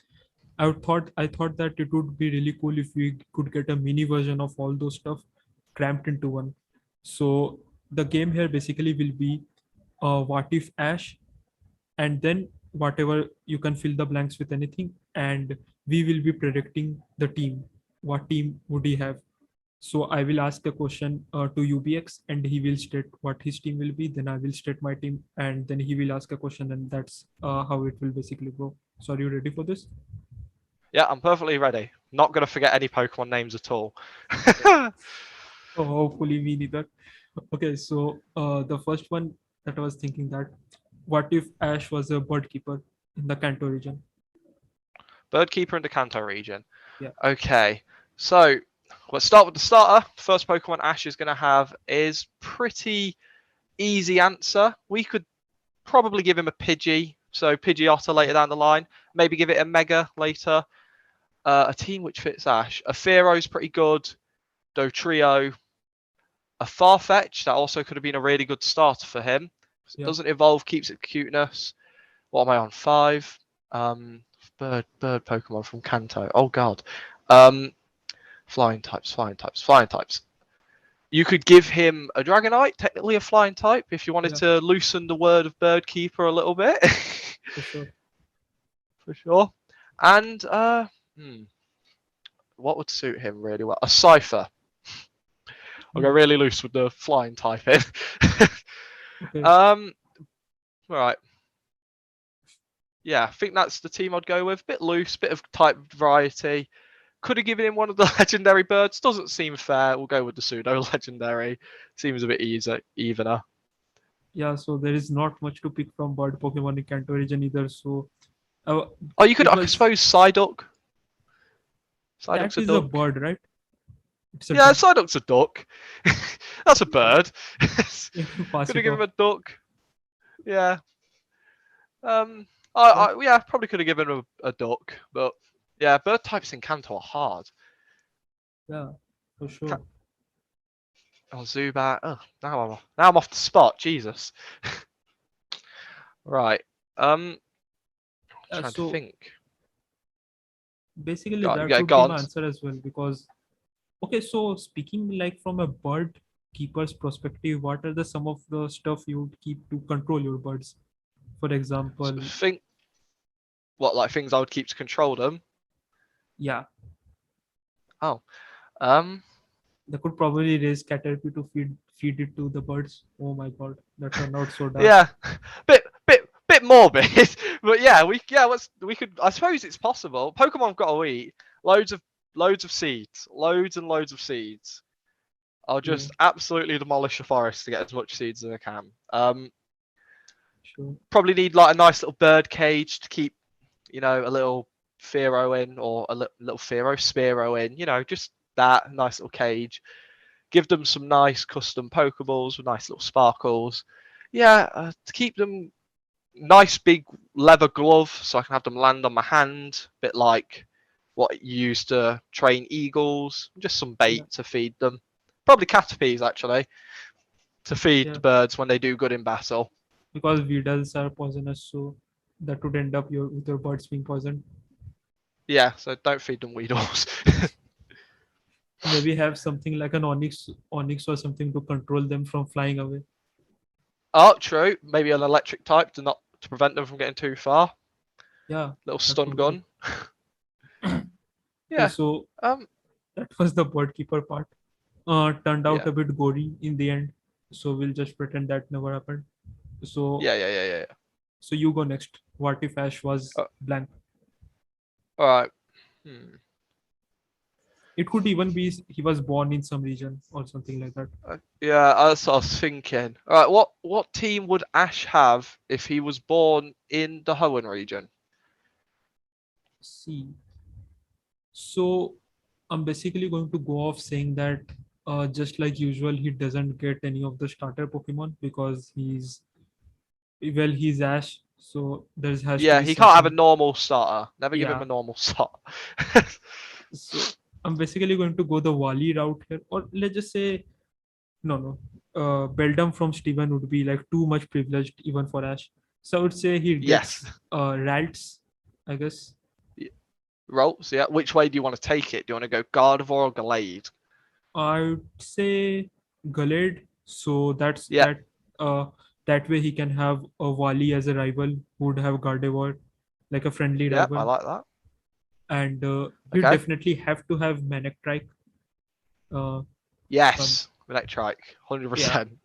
I thought that it would be really cool if we could get a mini version of all those stuff cramped into one. So the game here basically will be what if Ash, and then whatever you can fill the blanks with anything, and we will be predicting the team. What team would he have? So I will ask a question to UBX, and he will state what his team will be. Then I will state my team, and then he will ask a question, and that's how it will basically go. So are you ready for this? yeah, I'm perfectly ready. Not gonna forget any Pokemon names at all. Oh, hopefully me neither. Okay, so the first one that I was thinking that, what if Ash was a bird keeper in the Kanto region? Birdkeeper in the Kanto region. Yeah, Okay, so let's start with the starter. First Pokemon Ash is gonna have is pretty easy answer. We could probably give him a Pidgey, so Pidgeotto later down the line. Maybe give it a Mega later. A team which fits Ash. A Fearo's pretty good. Dotrio. A Farfetch, that also could have been a really good starter for him. It yeah, doesn't evolve, keeps its cuteness. What am I on? 5. Um, bird Pokemon from Kanto. Oh god. Um, flying types, flying types, flying types. You could give him a Dragonite, technically a flying type, if you wanted yeah, to loosen the word of bird keeper a little bit. for sure. For sure. And what would suit him really well? A Cipher. I'll go Hmm. really loose with the flying type in. Okay, um, right. Yeah, I think that's the team I'd go with. Bit loose, bit of type variety. Could have given him one of the legendary birds. Doesn't seem fair. We'll go with the pseudo legendary. Seems a bit easier, evener. yeah. So there is not much to pick from bird Pokemon in Kanto region either. So uh, Oh, you could, it I was suppose, Psyduck. that Psyduck's a is a duck. bird, right? It's a Yeah, duck. Psyduck's a duck. That's a Yeah, bird. pass Could have it given off. him a duck. Yeah. Um. Yeah, Yeah, probably could have given him a duck, but yeah, bird types in Kanto are hard. yeah, for sure. Oh, Zubat. Oh, now I'm off the spot. Jesus. Right. Trying to So think. basically, that Yeah, would go be on. my answer as well. Because okay, so speaking like from a bird keeper's perspective, what are the some of the stuff you would keep to control your birds? For example, Think what like things I would keep to control them. yeah, Oh. Um. they could probably raise caterpie to feed it to the birds. Oh my god, that turned out so dark. Yeah. Bit morbid, but yeah, we could. I suppose it's possible. Pokemon have got to eat loads of loads of seeds, loads and loads of seeds. I'll Yeah, just absolutely demolish the forest to get as much seeds as I can. sure. Probably need like a nice little bird cage to keep, a little Fearow in or a little Fearow Spearow in. Just that nice little cage. Give them some nice custom Pokeballs with nice little sparkles. Yeah, to keep them nice big leather glove so I can have them land on my hand, bit like what you use to train eagles. Just some Yeah, bait to feed them. Probably Caterpies actually to feed yeah, the birds when they do good in battle. because weedles are poisonous, so that would end up with your birds being poisoned. Yeah, so don't feed them Weedles. Maybe have something like an onyx or something to control them from flying away. Oh, true. Maybe an electric type to prevent them from getting too far. Yeah, Little that stun would work. gun. Okay, Yeah. so Um. that was the bird keeper part. turned out Yeah. a bit gory in the end. So we'll just pretend that never happened. So Yeah. so you go next. What if Ash was Uh, blank? all right. Hmm. It could even be he was born in some region or something like that. Yeah, that's what I was thinking. All right, what team would Ash have if he was born in the Hoenn region? See, so I'm basically going to go off saying that just like usual, he doesn't get any of the starter Pokemon because he's Ash, so there has to Yeah, be he can't have a something. normal starter. Never give him Yeah, a normal starter. so I'm basically going to go the Wally route here, or let's just say no. Beldum from Steven would be like too much privileged even for Ash. So I would say he Yes. gets Ralts, I guess. Rolls, yeah. Which way do you want to take it? Do you want to go Gardevoir or Glade? I would say Galed. So Yeah, uh that way he can have a Wally as a rival who would have Gardevoir like a friendly yeah, I rival, like that. and he Okay. definitely have to have Manectric. Uh, so Yes, Electrike, yeah, 100%.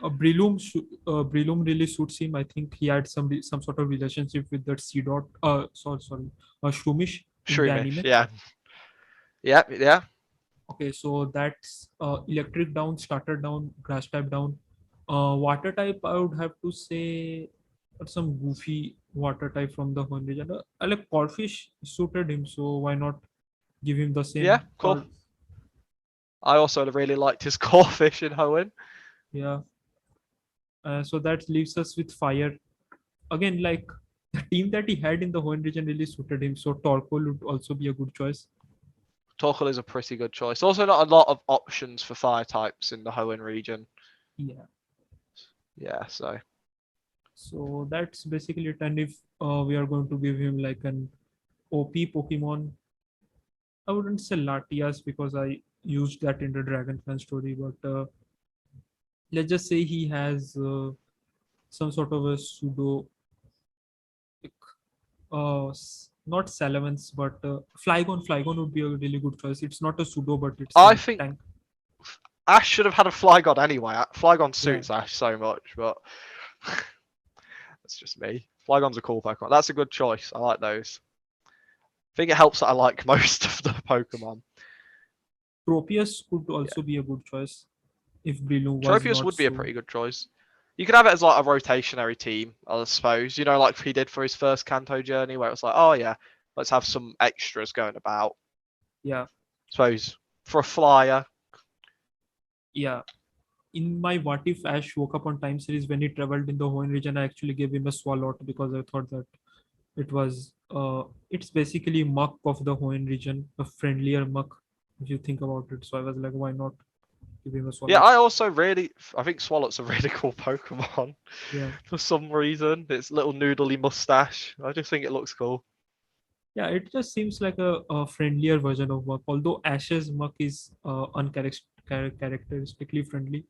Breloom really suits him. I think he had some sort of relationship with that C dot. Sorry, Shroomish in the Shroomish, anime. yeah. Yeah. Okay, so that's electric down, starter down, grass type down. Water type, I would have to say some goofy water type from the Horn region. I like Corfish suited him, so why not give him the Yeah, same? cool. I also really liked his Corfish in Hoenn. Yeah. So that leaves us with fire. Again, like the team that he had in the Horn region really suited him, so Torkoal would also be a good choice. Torkoal is a pretty good choice. Also, not a lot of options for fire types in the Hoenn region. Yeah. Yeah, so. So that's basically it. And if we are going to give him like an OP Pokemon, I wouldn't say Latias because I used that in the Dragonfly story, but let's just say he has some sort of a pseudo, not Salamence, but Flygon. Flygon would be a really good choice. It's not a pseudo, but it's I a think tank. Ash should have had a Flygon anyway. Flygon Yeah, suits Ash so much, but that's just me. Flygon's a cool Pokemon. That's a good choice. I like those. I think it helps that I like most of the Pokemon. Tropius could Yeah. also be a good choice if Breloom was Tropius not would be a so. pretty good choice. You could have it as like a rotationary team, I suppose. You know, like he did for his first Kanto journey, where it was like, oh yeah, let's have some extras going about. Yeah, I suppose for a flyer. yeah. In my What If Ash Woke Up on Time series, when he traveled in the Hoenn region, I actually gave him a Swalot because I thought that it's basically muck of the Hoenn region, a friendlier muck if you think about it. So I was like, why not give him a Yeah, Swalot? I also I think Swalot's a really cool Pokemon Yeah. for some reason. Its little noodly mustache. I just think it looks cool. Yeah, it just seems like a friendlier version of muck. Although Ash's muck is uncharacteristically friendly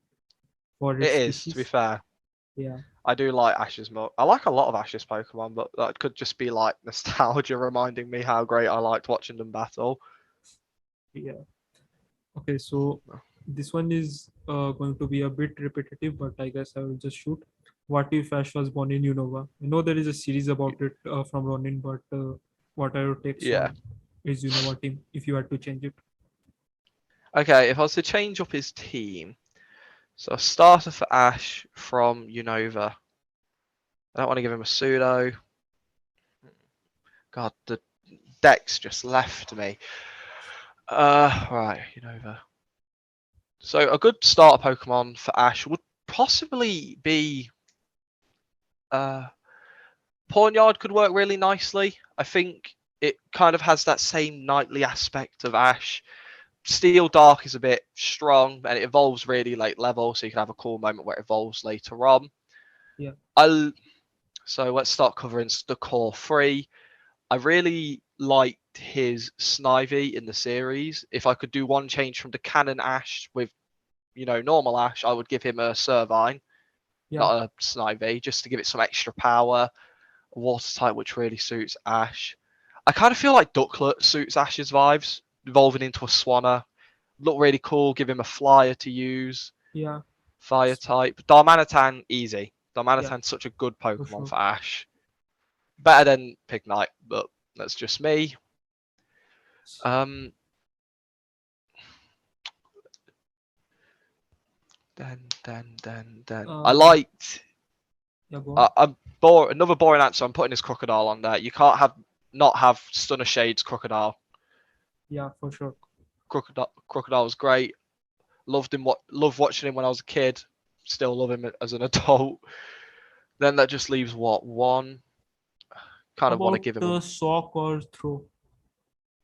for It its is, to be species. fair. Yeah. I do like Ash's more. I like a lot of Ash's Pokemon, but that could just be like nostalgia reminding me how great I liked watching them battle. Yeah. Okay, so this one is going to be a bit repetitive, but I guess I will just shoot. What if Ash was born in Unova? I know there is a series about it from Ronin, but what are your takes Yeah. on his Unova team if you had to change it? Okay, if I was to change up his team, so a starter for Ash from Unova. I don't want to give him a pseudo. God, the deck's just left me. Right, Unova. So a good starter Pokemon for Ash would possibly be uh Pawnyard could work really nicely. I think it kind of has that same knightly aspect of Ash. Steel Dark is a bit strong and it evolves really late level, so you can have a cool moment where it evolves later on. Yeah, So let's start covering the core three. I really liked his Snivy in the series. If I could do one change from the canon Ash with, normal Ash, I would give him a Servine, yeah, not a Snivy, just to give it some extra power. A water type which really suits Ash. I kind of feel like Ducklet suits Ash's vibes, evolving into a Swanna. look really cool. Give him a flyer to use. Yeah, Fire type. Darmanitan, easy. yeah, Darmanitan's such a good for Pokemon sure. for Ash. Better than Pignite, but that's just me. Um, then. I Uh, liked. yeah, go on. I'm bored. Another boring answer. I'm putting his Crocodile on there. You can't have not have Stunner Shades Crocodile. Yeah, for sure. Crocodile was great. Loved him. Loved watching him when I was a kid. Still love him as an adult. Then that just leaves what one. Kind of want to About give him a sock or throw?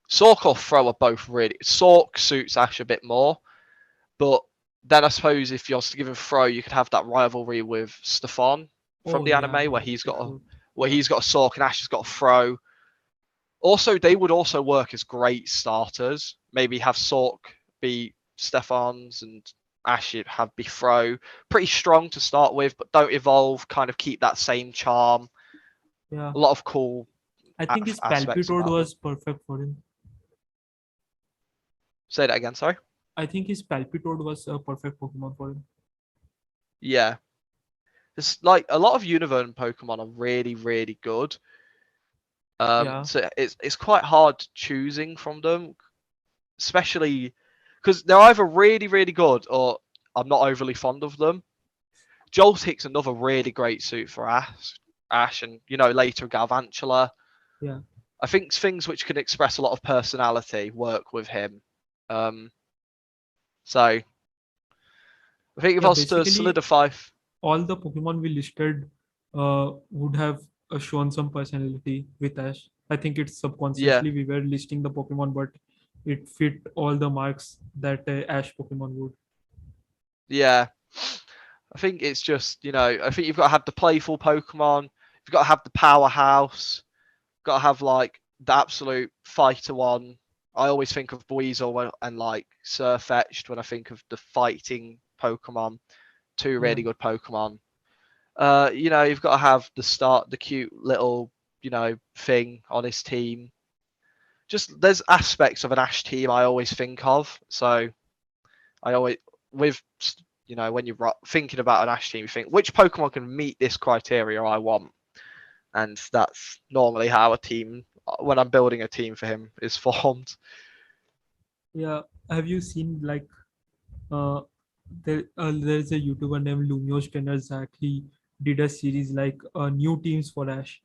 Sork or Throw are both really. Sork suits Ash a bit more, but then I suppose if you're to give him Throw, you could have that rivalry with Stefan from Oh, the yeah, anime where yeah, for sure. Yeah, he's got a Sork and Ash has got a Throw. Also, they would also work as great starters. Maybe have Sork be Stefan's and Ash have be Throw. Pretty strong to start with, but don't evolve. Kind of keep that same charm. yeah. A lot of cool I think his aspects Palpitoad about them. was perfect for him. Say that again, sorry. I think his Palpitoad was a perfect Pokemon for him. Yeah, it's like a lot of Univern Pokemon are really, really good. Yeah, So it's quite hard choosing from them, especially because they're either really, really good or I'm not overly fond of them. Joltik's another really great suit for Ash, and later Galvantula. yeah. I think things which can express a lot of personality work with him. Um, so I think if Yeah, I was to basically solidify, all the Pokemon we listed would have shown some personality with Ash. I think it's yeah, subconsciously we were listing the Pokemon, but it fit all the marks that Ash Pokemon would. yeah. I think it's just, I think you've got to have the playful Pokemon. You've got to have the powerhouse. Got to have like the absolute fighter one. I always think of Buizel and like Sirfetch'd when I think of the fighting Pokemon. Two Yeah, really good Pokemon. You've got to have the cute little, thing on his team. Just there's aspects of an Ash team I always think of. So I always with when you're thinking about an Ash team, you think which Pokemon can meet this criteria I want, and that's normally how a team when I'm building a team for him is formed. yeah. Have you seen like uh, there's a YouTuber named Lumios Trainer Zach. He did a series like new teams for Ash.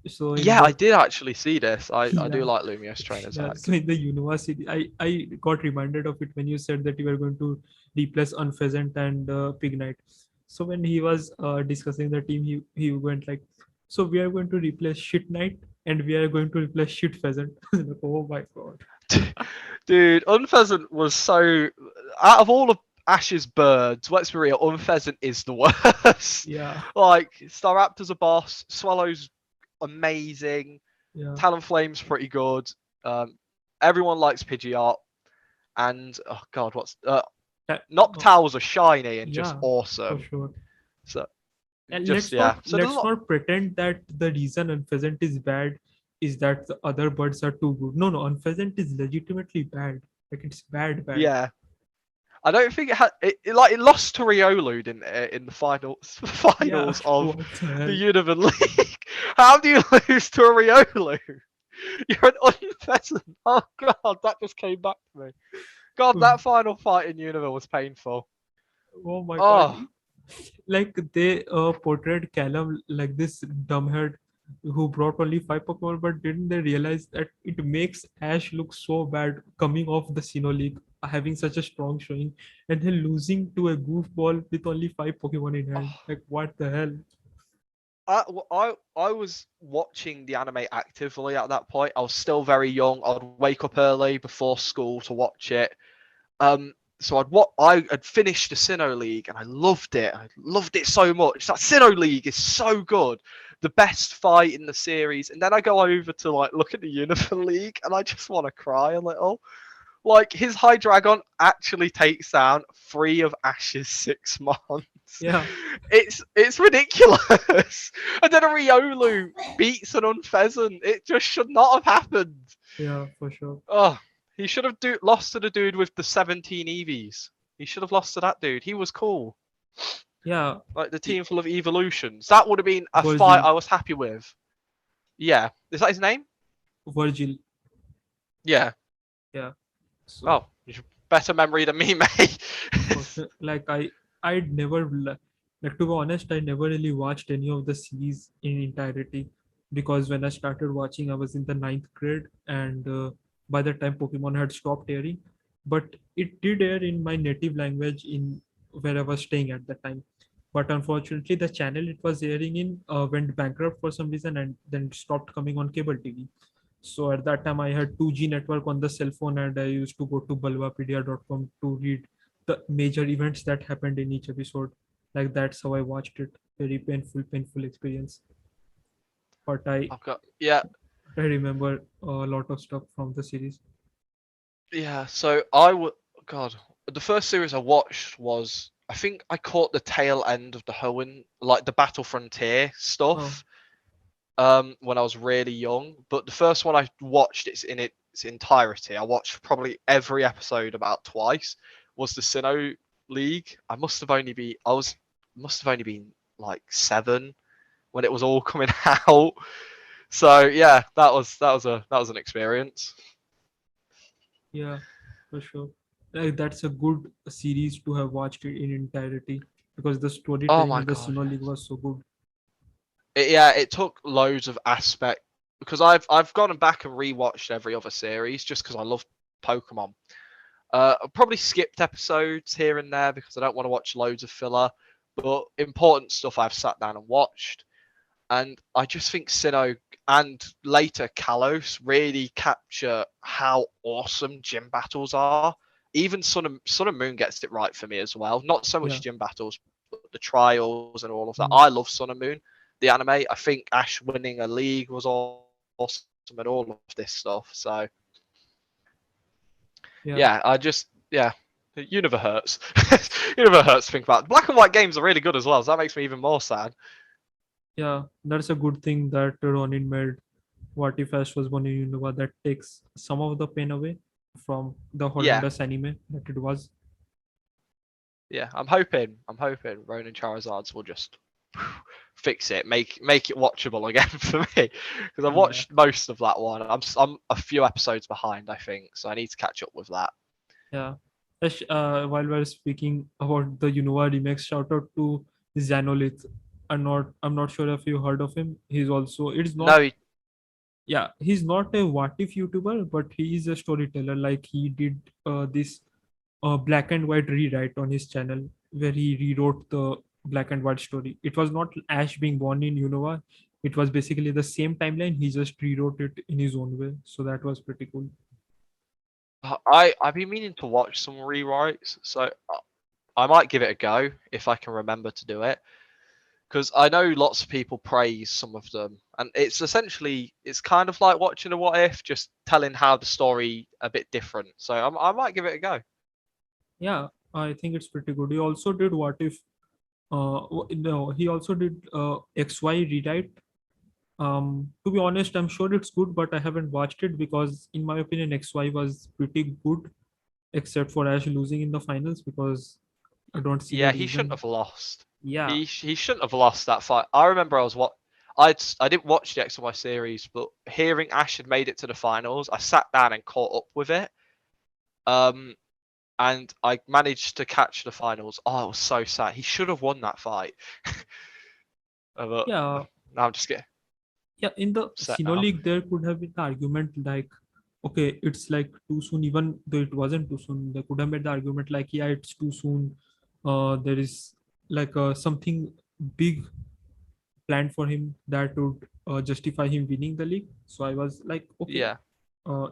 So in Yeah, I the did actually see this. I do yeah, like Lumios Trainer yeah. Zach. So in the university, I got reminded of it when you said that you were going to replace Unpheasant and Pignite. So when he was discussing the team, he went like, so we are going to replace Shit Knight and we are going to replace Shit Pheasant. Like, oh my god. Dude, Unpheasant was so out of all of Ash's birds, let's be real, Unpheasant is the worst. Yeah, Like Staraptor's a boss, Swallow's amazing, yeah. Talonflame's pretty good. Um, everyone likes Pidgeot, and oh god, what's That, Noctowls are shiny and just yeah, for awesome. sure. So And just yeah. So there's a let's lot. not pretend that the reason Unpheasant is bad is that the other birds are too good. No, no, Unpheasant is legitimately bad. Like it's bad, bad. Yeah. I don't think it had it lost to Riolu, didn't it, in the Yeah, finals of what the the hell? Universe League. How do you lose to a Riolu? You're an unpheasant. Oh god, that just came back to me. God, that final fight in Universe was painful. Oh my god. Oh, Like they portrayed Callum like this dumbhead who brought only 5 Pokemon, but didn't they realize that it makes Ash look so bad coming off the Sinnoh League, having such a strong showing, and then losing to a goofball with only 5 Pokemon in hand? oh. Like what the hell? I was watching the anime actively at that point. I was still very young. I'd wake up early before school to watch it. So I had finished the Sinnoh League and I loved it. I loved it so much. That Sinnoh League is so good. The best fight in the series. And then I go over to like look at the Universe League and I just want to cry a little. Like his Hydreigon actually takes down 3 of Ash's 6 mons. Yeah, It's ridiculous. And then a Riolu beats an Unpheasant. It just should not have happened. yeah, for sure. Oh, He should have lost to the dude with the 17 EVs. He should have lost to that dude. He was cool. Yeah, Like the team full of evolutions. That would have been a fight Virgil, I was happy with. Yeah. Is that his name? Virgil. Yeah. Yeah. So Oh, better memory than me, mate. okay, like I'd never like to be honest, I never really watched any of the series in entirety because when I started watching, I was in the ninth grade, and by the time Pokemon had stopped airing, but it did air in my native language in where I was staying at the time. But unfortunately, the channel it was airing in went bankrupt for some reason, and then stopped coming on cable TV. So at that time, I had 2G network on the cell phone, and I used to go to balwapedia.com to read the major events that happened in each episode. Like that's how I watched it. Very painful experience. But I've got yeah. I remember a lot of stuff from the series. Yeah, so I would. God, the first series I watched was. I think I caught the tail end of the Hoenn, like the Battle Frontier Oh, stuff, when I was really young. But the first one I watched, it's in its entirety. I watched probably every episode about twice. Was the Sinnoh League? Must have only been like 7 when it was all coming out. So yeah, that was an experience. yeah, for sure. Like that's a good series to have watched it in entirety because the Oh storytelling my in the god, Sinnoh League yes. was so good. It took loads of aspect because I've gone back and rewatched every other series just because I love Pokemon. I've probably skipped episodes here and there because I don't want to watch loads of filler, but important stuff I've sat down and watched. And I just think Sinnoh and later Kalos really capture how awesome gym battles are. Even Sun and Moon gets it right for me as well. Not so much Yeah. gym battles, but the trials and all of that. Mm. I love Sun and Moon, the anime. I think Ash winning a league was awesome and all of this stuff. So Yeah. yeah, Universe hurts. Universe hurts to think about. Black and white games are really good as well, so that makes me even more sad. Yeah. That's a good thing that Ronin made What If Ash was born in Unova that takes some of the pain away from the Yeah, horrendous anime that it was. yeah. I'm hoping Ronin Charizards will just fix it, make it watchable again for me because I've Yeah. watched most of that one. I'm a few episodes behind, I think, so I need to catch up with that. Yeah. Ash, while we're speaking about the Unova remix, shout out to Xanolith. I'm not sure if you heard of him. He's also it's not No, yeah, he's not a what if YouTuber, but he is a storyteller. Like he did this black and white rewrite on his channel where he rewrote the black and white story. It was not Ash being born in Unova. It was basically the same timeline. He just rewrote it in his own way. So that was pretty cool. I've been meaning to watch some rewrites, so I might give it a go if I can remember to do it. Because I know lots of people praise some of them, and it's kind of like watching a what if, just telling how the story a bit different. So I might give it a go. Yeah, I think it's pretty good. He also did what if no, he also did XY rewrite. To be honest, I'm sure it's good, but I haven't watched it because in my opinion XY was pretty good except for Ash losing in the finals because I don't see the Yeah, he shouldn't reason. have lost. Yeah, He shouldn't have lost that fight. I remember I didn't watch the X and Y series, but hearing Ash had made it to the finals, I sat down and caught up with it. Um, and I managed to catch the finals. Oh, it was so sad. He should have won that fight. But yeah, now I'm just getting yeah. In the upset Sino now. League, there could have been the argument like, okay, it's like too soon, even though it wasn't too soon. They could have made the argument like, yeah, it's too soon. There is like something big planned for him that would justify him winning the league. So I was like, okay, Yeah.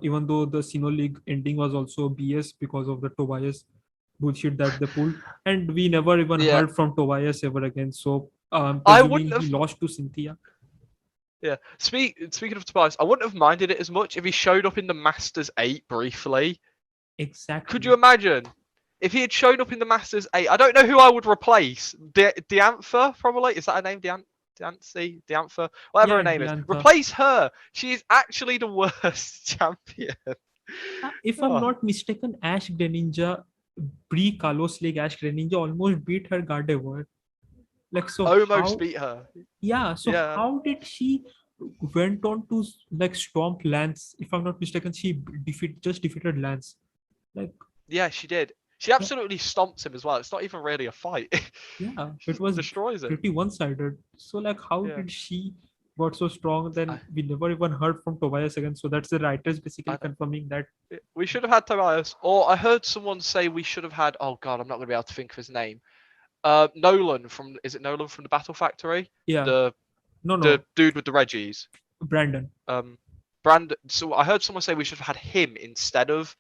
even though the Sino League ending was also BS because of the Tobias bullshit that they pulled, and we never even Yeah. heard from Tobias ever again. So I'm I presuming wouldn't he have. lost to Cynthia. Yeah. Speaking of Tobias, I wouldn't have minded it as much if he showed up in the Masters 8 briefly. Could you Exactly. imagine if he had shown up in the Masters 8? I don't know who I would replace. Diantha, probably. Is that her name? Diantha, whatever Yeah, her name is. Diantha. Replace her. She is actually the worst champion. If I'm Oh, not mistaken, Ash Greninja, pre-Kalos League Ash Greninja almost beat her Gardevoir. Like, so almost how, beat her. yeah, so Yeah, how did she went on to like stomp Lance? If I'm not mistaken, she defeated Lance. Like, yeah, she did. She yeah, absolutely stomps him as well. It's not even really a fight. yeah, She it just was destroys him. pretty one-sided. So like, how Yeah. did she got so strong? Then I, we never even heard from Tobias again. So that's the writers basically I confirming that. We should have had Tobias, or I heard someone say we should have had. Oh God, I'm not going to be able to think of his name. Nolan from. Is it Nolan from the Battle Factory? Yeah, The no, the no, dude with the Reggies. Brandon. Um, Brand. So I heard someone say we should have had him instead of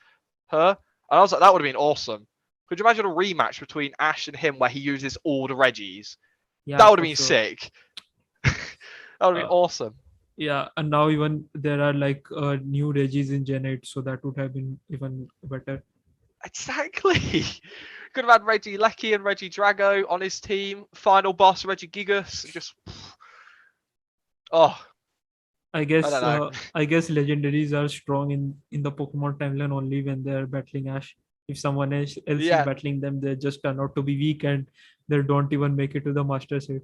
her, and I was like, that would have been awesome. Could you imagine a rematch between Ash and him where he uses all the Reggies? Yeah, That would have for been sure. sick. That would have been Uh, awesome. yeah, and now even there are like new Regis in Gen 8, so that would have been even better. Exactly. Could have had Reggie Lecky and Reggie Drago on his team. Final boss Reggie Gigas. Just oh, I I guess don't know. legendaries are strong in the Pokemon timeline only when they're battling Ash. If someone else is Yeah, battling them, they just turn out to be weak and they don't even make it to the Master Set.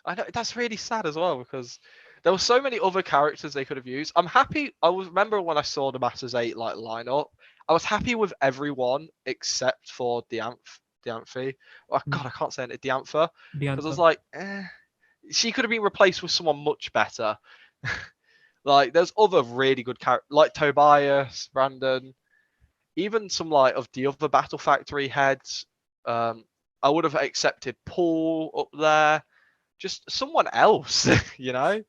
I know that's really sad as well because there were so many other characters they could have used. I'm happy. I was remember when I saw the Masters 8 like lineup. I was happy with everyone except for Dianthe. Oh Hmm. God, I can't say it. Diantha because I was Diantha. like, she could have been replaced with someone much better. Like there's other really good characters like Tobias, Brandon, even some like of the other Battle Factory heads. Um, I would have accepted Paul up there, just someone else, you know.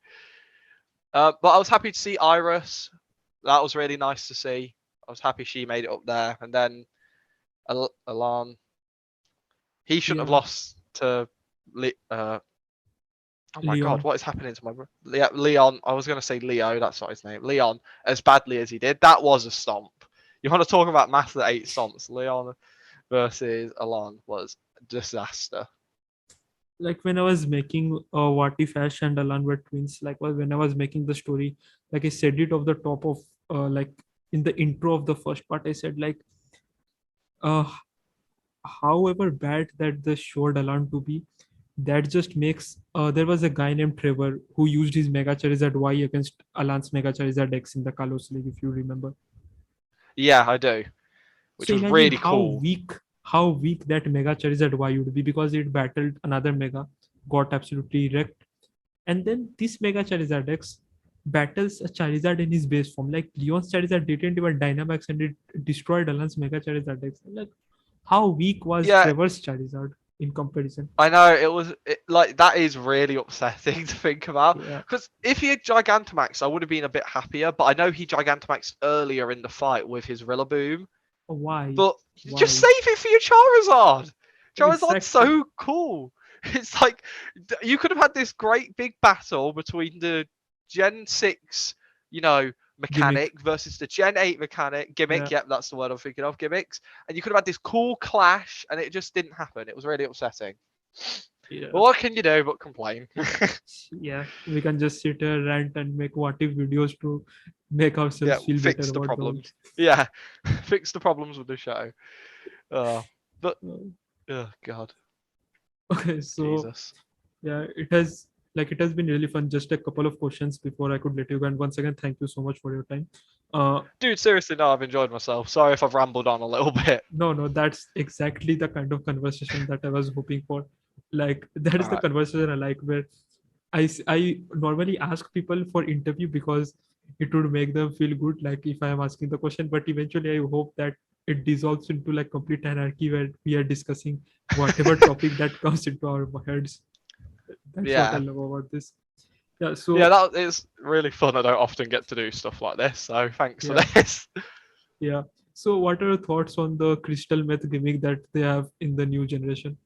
But I was happy to see Iris. That was really nice to see. I was happy she made it up there, and then Alan. He shouldn't have Yeah, lost to. Oh my God, Leon. what is happening to my yeah, Leon? I was gonna say Leo. That's not his name. Leon, as badly as he did, that was a stomp. You want to talk about Master 8 stomps? Leon versus Alon was disaster. Like when I was making What If Ash and Alan were twins, like when I was making the story, like I said it off the top of like in the intro of the first part, I said like uh however bad that the showed Alan to be, that just makes there was a guy named Trevor who used his Mega Charizard Y against Alan's Mega Charizard X in the Kalos League, if you remember. Yeah, I do, which So was imagine really cool. how weak that Mega Charizard Y would be because it battled another Mega, got absolutely wrecked. And then this Mega Charizard X battles a Charizard in his base form. Like Leon's Charizard didn't even Dynamax and it destroyed Alan's Mega Charizard X. Like how weak was Yeah, Trevor's Charizard in comparison? I know like that is really upsetting to think about. Yeah. Because if he had Gigantamax, I would have been a bit happier. But I know he Gigantamax earlier in the fight with his Rillaboom. Why? But just Why? save it for your Charizard. Charizard's Exactly. so cool. It's like you could have had this great big battle between the Gen 6, you know, Gimmick. mechanic versus the Gen 8 mechanic Yeah. gimmick. Yep, that's the word I'm thinking of, gimmicks. And you could have had this cool clash, and it just didn't happen. It was really upsetting. But Yeah. what can you do but complain? Yeah. We can just sit here, rant, and make what if videos to make Yeah, ourselves feel better fix the about the whole. problems. Yeah, fix the problems with the show. But oh God, Okay, so Jesus. yeah, it has been really fun. Just a couple of questions before I could let you go. And once again, thank you so much for your time. Uh, Dude, seriously, no, I've enjoyed myself. Sorry if I've rambled on a little bit. no, no, that's exactly the kind of conversation that I was hoping for. Like that is All the right. conversation I like, where I normally ask people for interview because it would make them feel good. Like if I am asking the question, but eventually I hope that it dissolves into like complete anarchy where we are discussing whatever topic that comes into our heads. That's what I Yeah. love about this. Yeah. Yeah, So that is really fun. I don't often get to do stuff like this, so thanks for yeah, this. yeah. So what are your thoughts on the crystal meth gimmick that they have in the new generation?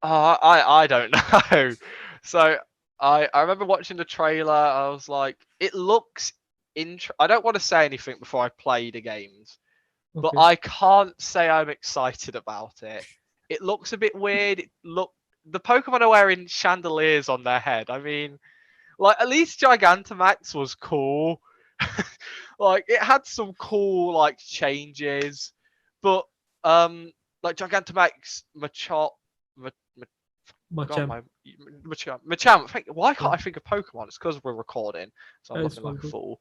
I don't know. So I remember watching the trailer. I was like, it looks I don't want to say anything before I play the games, but Okay. I can't say I'm excited about it. It looks a bit weird. The Pokemon are wearing chandeliers on their head. I mean, like at least Gigantamax was cool. Like it had some cool like changes, but like Gigantamax Machop, God, Machamp. Machamp. Why Yeah, can't I think of Pokemon? It's because we're recording, so I'm it's looking all like a good. fool.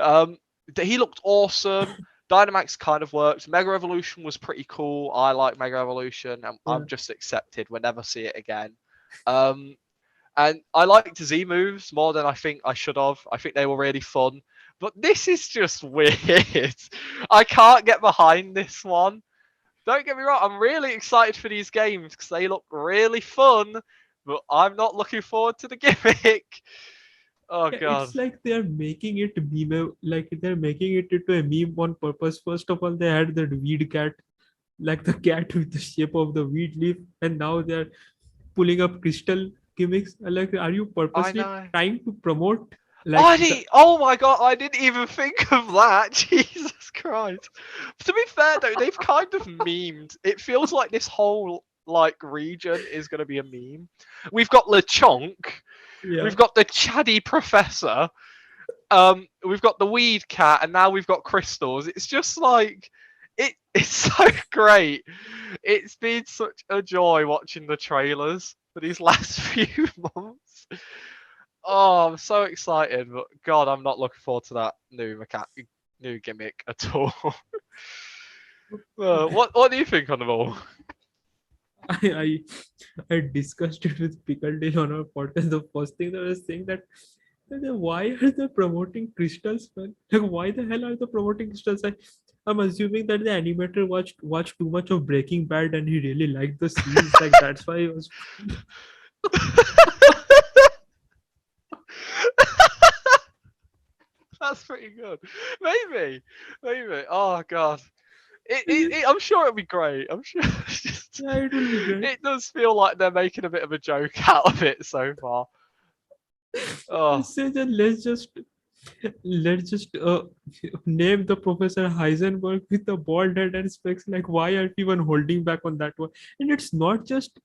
Um, he looked awesome. Dynamax kind of worked. Mega Evolution was pretty cool. I like Mega Evolution, and Yeah. I'm just accepted. We'll never see it again. Um, and I liked Z moves more than I think I should have. I think they were really fun. But this is just weird. I can't get behind this one. Don't get me wrong, I'm really excited for these games because they look really fun, but I'm not looking forward to the gimmick. Oh Yeah, god. it's like they're making it meme, like they're making it into a meme on purpose. First of all, they had that weed cat, like the cat with the shape of the weed leaf, and now they're pulling up crystal gimmicks. Like, are you I purposely know. trying to promote like the? Oh my god, I didn't even think of that. Jesus Christ. To be fair though, they've kind of memed. It feels like this whole like region is gonna be a meme. We've got Lechonk, Yeah, we've got the Chatty Professor, we've got the Weed Cat, and now we've got Crystals. It's just like it's so great. It's been such a joy watching the trailers for these last few months. Oh, I'm so excited, but God, I'm not looking forward to that new gimmick at all. What do you think on them all? I, I I discussed it with Pickledale on our podcast. The first thing that I was saying that why are they promoting crystals, man? Like, why the hell are they promoting crystals? I'm assuming that the animator watched too much of Breaking Bad and he really liked the scenes. Like, that's why he was. That's pretty good. Maybe. Oh God, I'm sure it'll be great. I'm sure. Yeah, it will be great. It does feel like they're making a bit of a joke out of it so far. I Oh, say that let's just name the Professor Heisenberg with the bald head and specs. Like, why aren't you even holding back on that one? And it's not just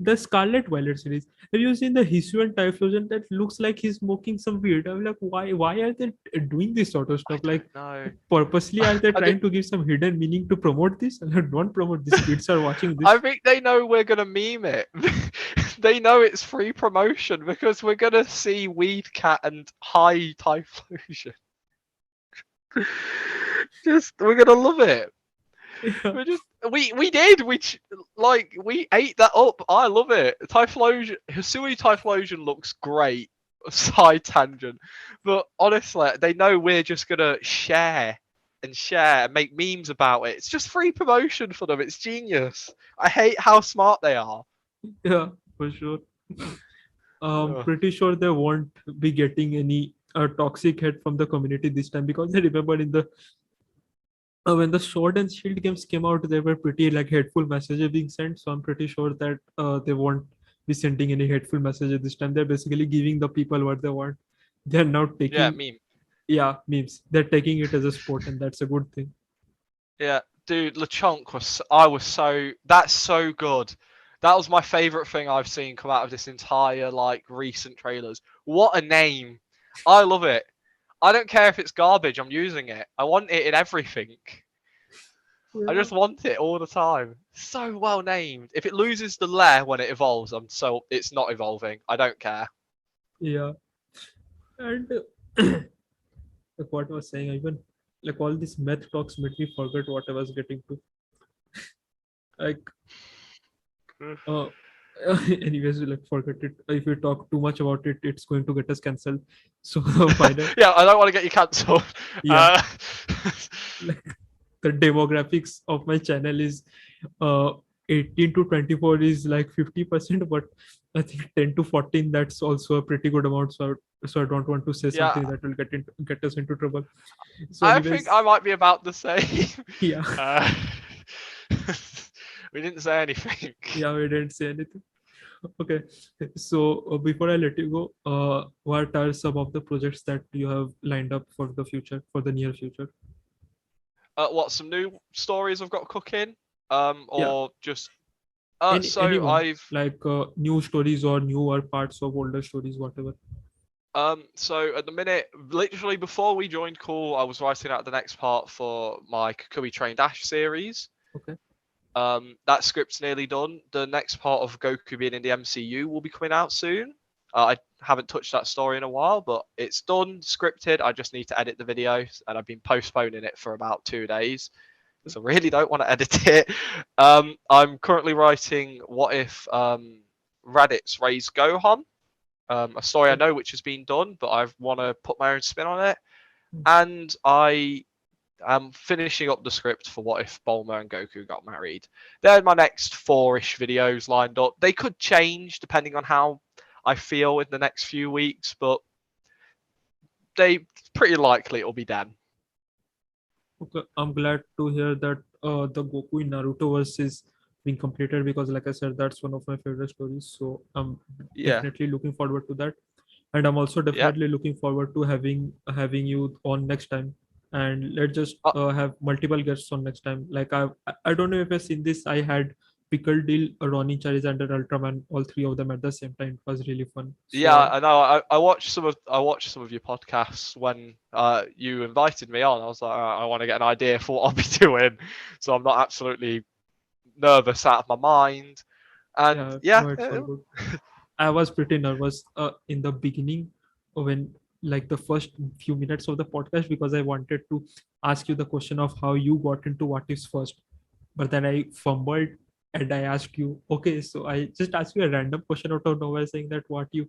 the Scarlet Violet series. Have you seen the Hisuian Typhlosion that looks like he's smoking some weed? I'm like, why are they doing this sort of I stuff? Like, don't know. purposely are they I do. trying to give some hidden meaning to promote this? Don't promote this. Kids are watching I this. think they know we're gonna meme it. They know it's free promotion because we're gonna see Weed Cat and High Typhlosion. Just we're gonna love it. Yeah, We just we did like we ate that up. I love it. Typhlosion, Hisui Typhlosion looks great. Side tangent, but honestly, they know we're just gonna share and make memes about it. It's just free promotion for them. It's genius. I hate how smart they are. yeah, for sure. Ugh. Pretty sure they won't be getting any toxic hate from the community this time because I remember in the when the Sword and Shield games came out, there were pretty like hateful messages being sent. So I'm pretty sure that they won't be sending any hateful messages this time. They're basically giving the people what they want. They're now Yeah, taking, meme. yeah, memes. They're taking it as a sport, and that's a good thing. Yeah, dude, Lechonk was. I was so. That's so good. That was my favorite thing I've seen come out of this entire like recent trailers. What a name! I love it. I don't care if it's garbage. I'm using it. I want it in everything. I Yeah, just want it all the time. So well named. If it loses the lair when it evolves, it's not evolving. I don't care. yeah. And like what I was saying, even like all these math talks made me forget what I was getting to. Like Uh, anyways, like forget it. If we talk too much about it, it's going to get us cancelled. So final, Yeah, I don't want to get you cancelled. yeah, Uh, like the demographics of my channel is uh 18 to 24 is like 50%, but I think 10 to 14 that's also a pretty good amount. So I don't want to say yeah, something that will get us into trouble. So, I think I anyways, might be about the same. yeah, Uh, we didn't say anything. yeah, we didn't say anything. Okay, so before I let you go, what are some of the projects that you have lined up for the future, for the near future? What some new stories I've got cooking? Yeah, Or just anyone I've like new stories or newer parts of older stories, whatever. So at the minute, literally before we joined Cool, I was writing out the next part for my Kukui Train Dash series. Okay. That script's nearly done. The next part of Goku being in the MCU will be coming out soon. I haven't touched that story in a while, but it's done, scripted. I just need to edit the video, and I've been postponing it for about 2 days because I really don't want to edit it. I'm currently writing what if Raditz raised Gohan, a story I Okay. know which has been done, but I want to put my own spin on it. Hmm. And I am finishing up the script for what if Bulma and Goku got married. They're my next 4-ish videos lined up. They could change depending on how I feel in the next few weeks, but they pretty likely it'll be them. Okay, I'm glad to hear that the Goku in Naruto verse is being completed because, like I said, that's one of my favorite stories. So I'm Yeah, definitely looking forward to that, and I'm also yeah. definitely looking forward to having you on next time. And let's just Uh, have multiple guests on next time. Like I don't know if you've seen this. I had Pickle Deal, Ronnie Charizard, and Ultraman, all three of them at the same time. It was really fun. yeah, So I know. I watched some of your podcasts when you invited me on. I was like, I want to get an idea for what I'll be doing, so I'm not absolutely nervous out of my mind. And yeah, yeah, no, it's all good. I was pretty nervous in the beginning when like the first few minutes of the podcast because I wanted to ask you the question of how you got into what is first. But then I fumbled and I asked you, okay, so I just asked you a random question out of nowhere saying that what do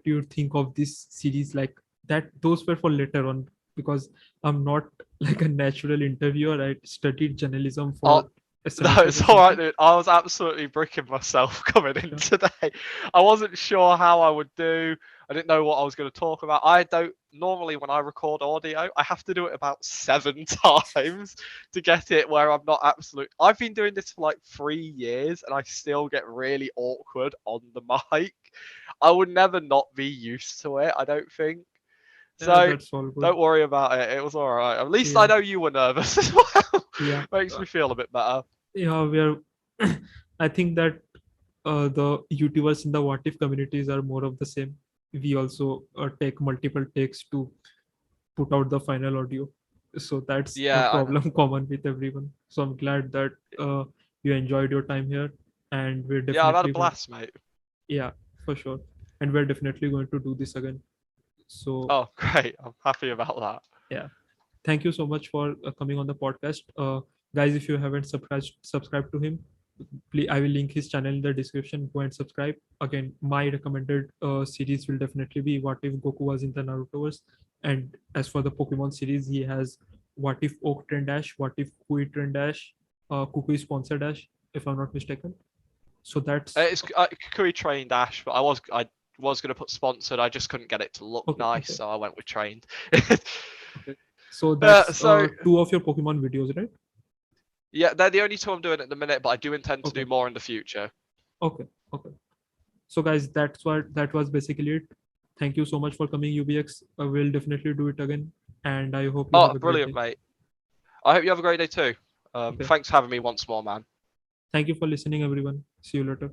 you think of this series like that those were for later on because I'm not like a natural interviewer. I studied journalism oh, for a no, semester it's or all right, something. dude. I was absolutely bricking myself coming in Yeah. today. I wasn't sure how I would do. I didn't know what I was going to talk about. I don't normally when I record audio, I have to do it about 7 times to get it where I'm not absolute. I've been doing this for like 3 years and I still get really awkward on the mic. I would never not be used to it, I don't think. Yeah, So that's all good. don't worry about it. It was all right. At least I Yeah. know you were nervous as well. Yeah. Makes me feel a bit better. Yeah, we are. I think that the YouTubers in the What If communities are more of the same. We also take multiple takes to put out the final audio. So that's a Yeah, I know. problem common with everyone. So I'm glad that you enjoyed your time here, and we're Yeah, I've had a definitely going. blast, mate. Yeah, for sure. And we're definitely going to do this again. So Oh, great. I'm happy about that. yeah, thank you so much for coming on the podcast, guys. If you haven't subscribed to him, please, I will link his channel in the description. Go and subscribe. Again, my recommended series will definitely be What If Goku Was in the Narutoverse. And as for the Pokemon series, he has What If Oak Trend Dash, What If Kui Trend Dash, Kukui Sponsor Dash, if I'm not mistaken. So that's It's Kukui trained Dash, but I was gonna put sponsored. I just couldn't get it to look okay. nice, Okay. so I went with trained. Okay. So that's So two of your Pokemon videos, right? yeah, they're the only two I'm doing at the minute, but I do intend to Okay. do more in the future. Okay. Okay. So guys, that was basically it. Thank you so much for coming, UBX. We'll definitely do it again, and I hope you have Oh, a great brilliant, day. mate. I hope you have a great day too. Okay. Thanks for having me once more, man. Thank you for listening, everyone. See you later.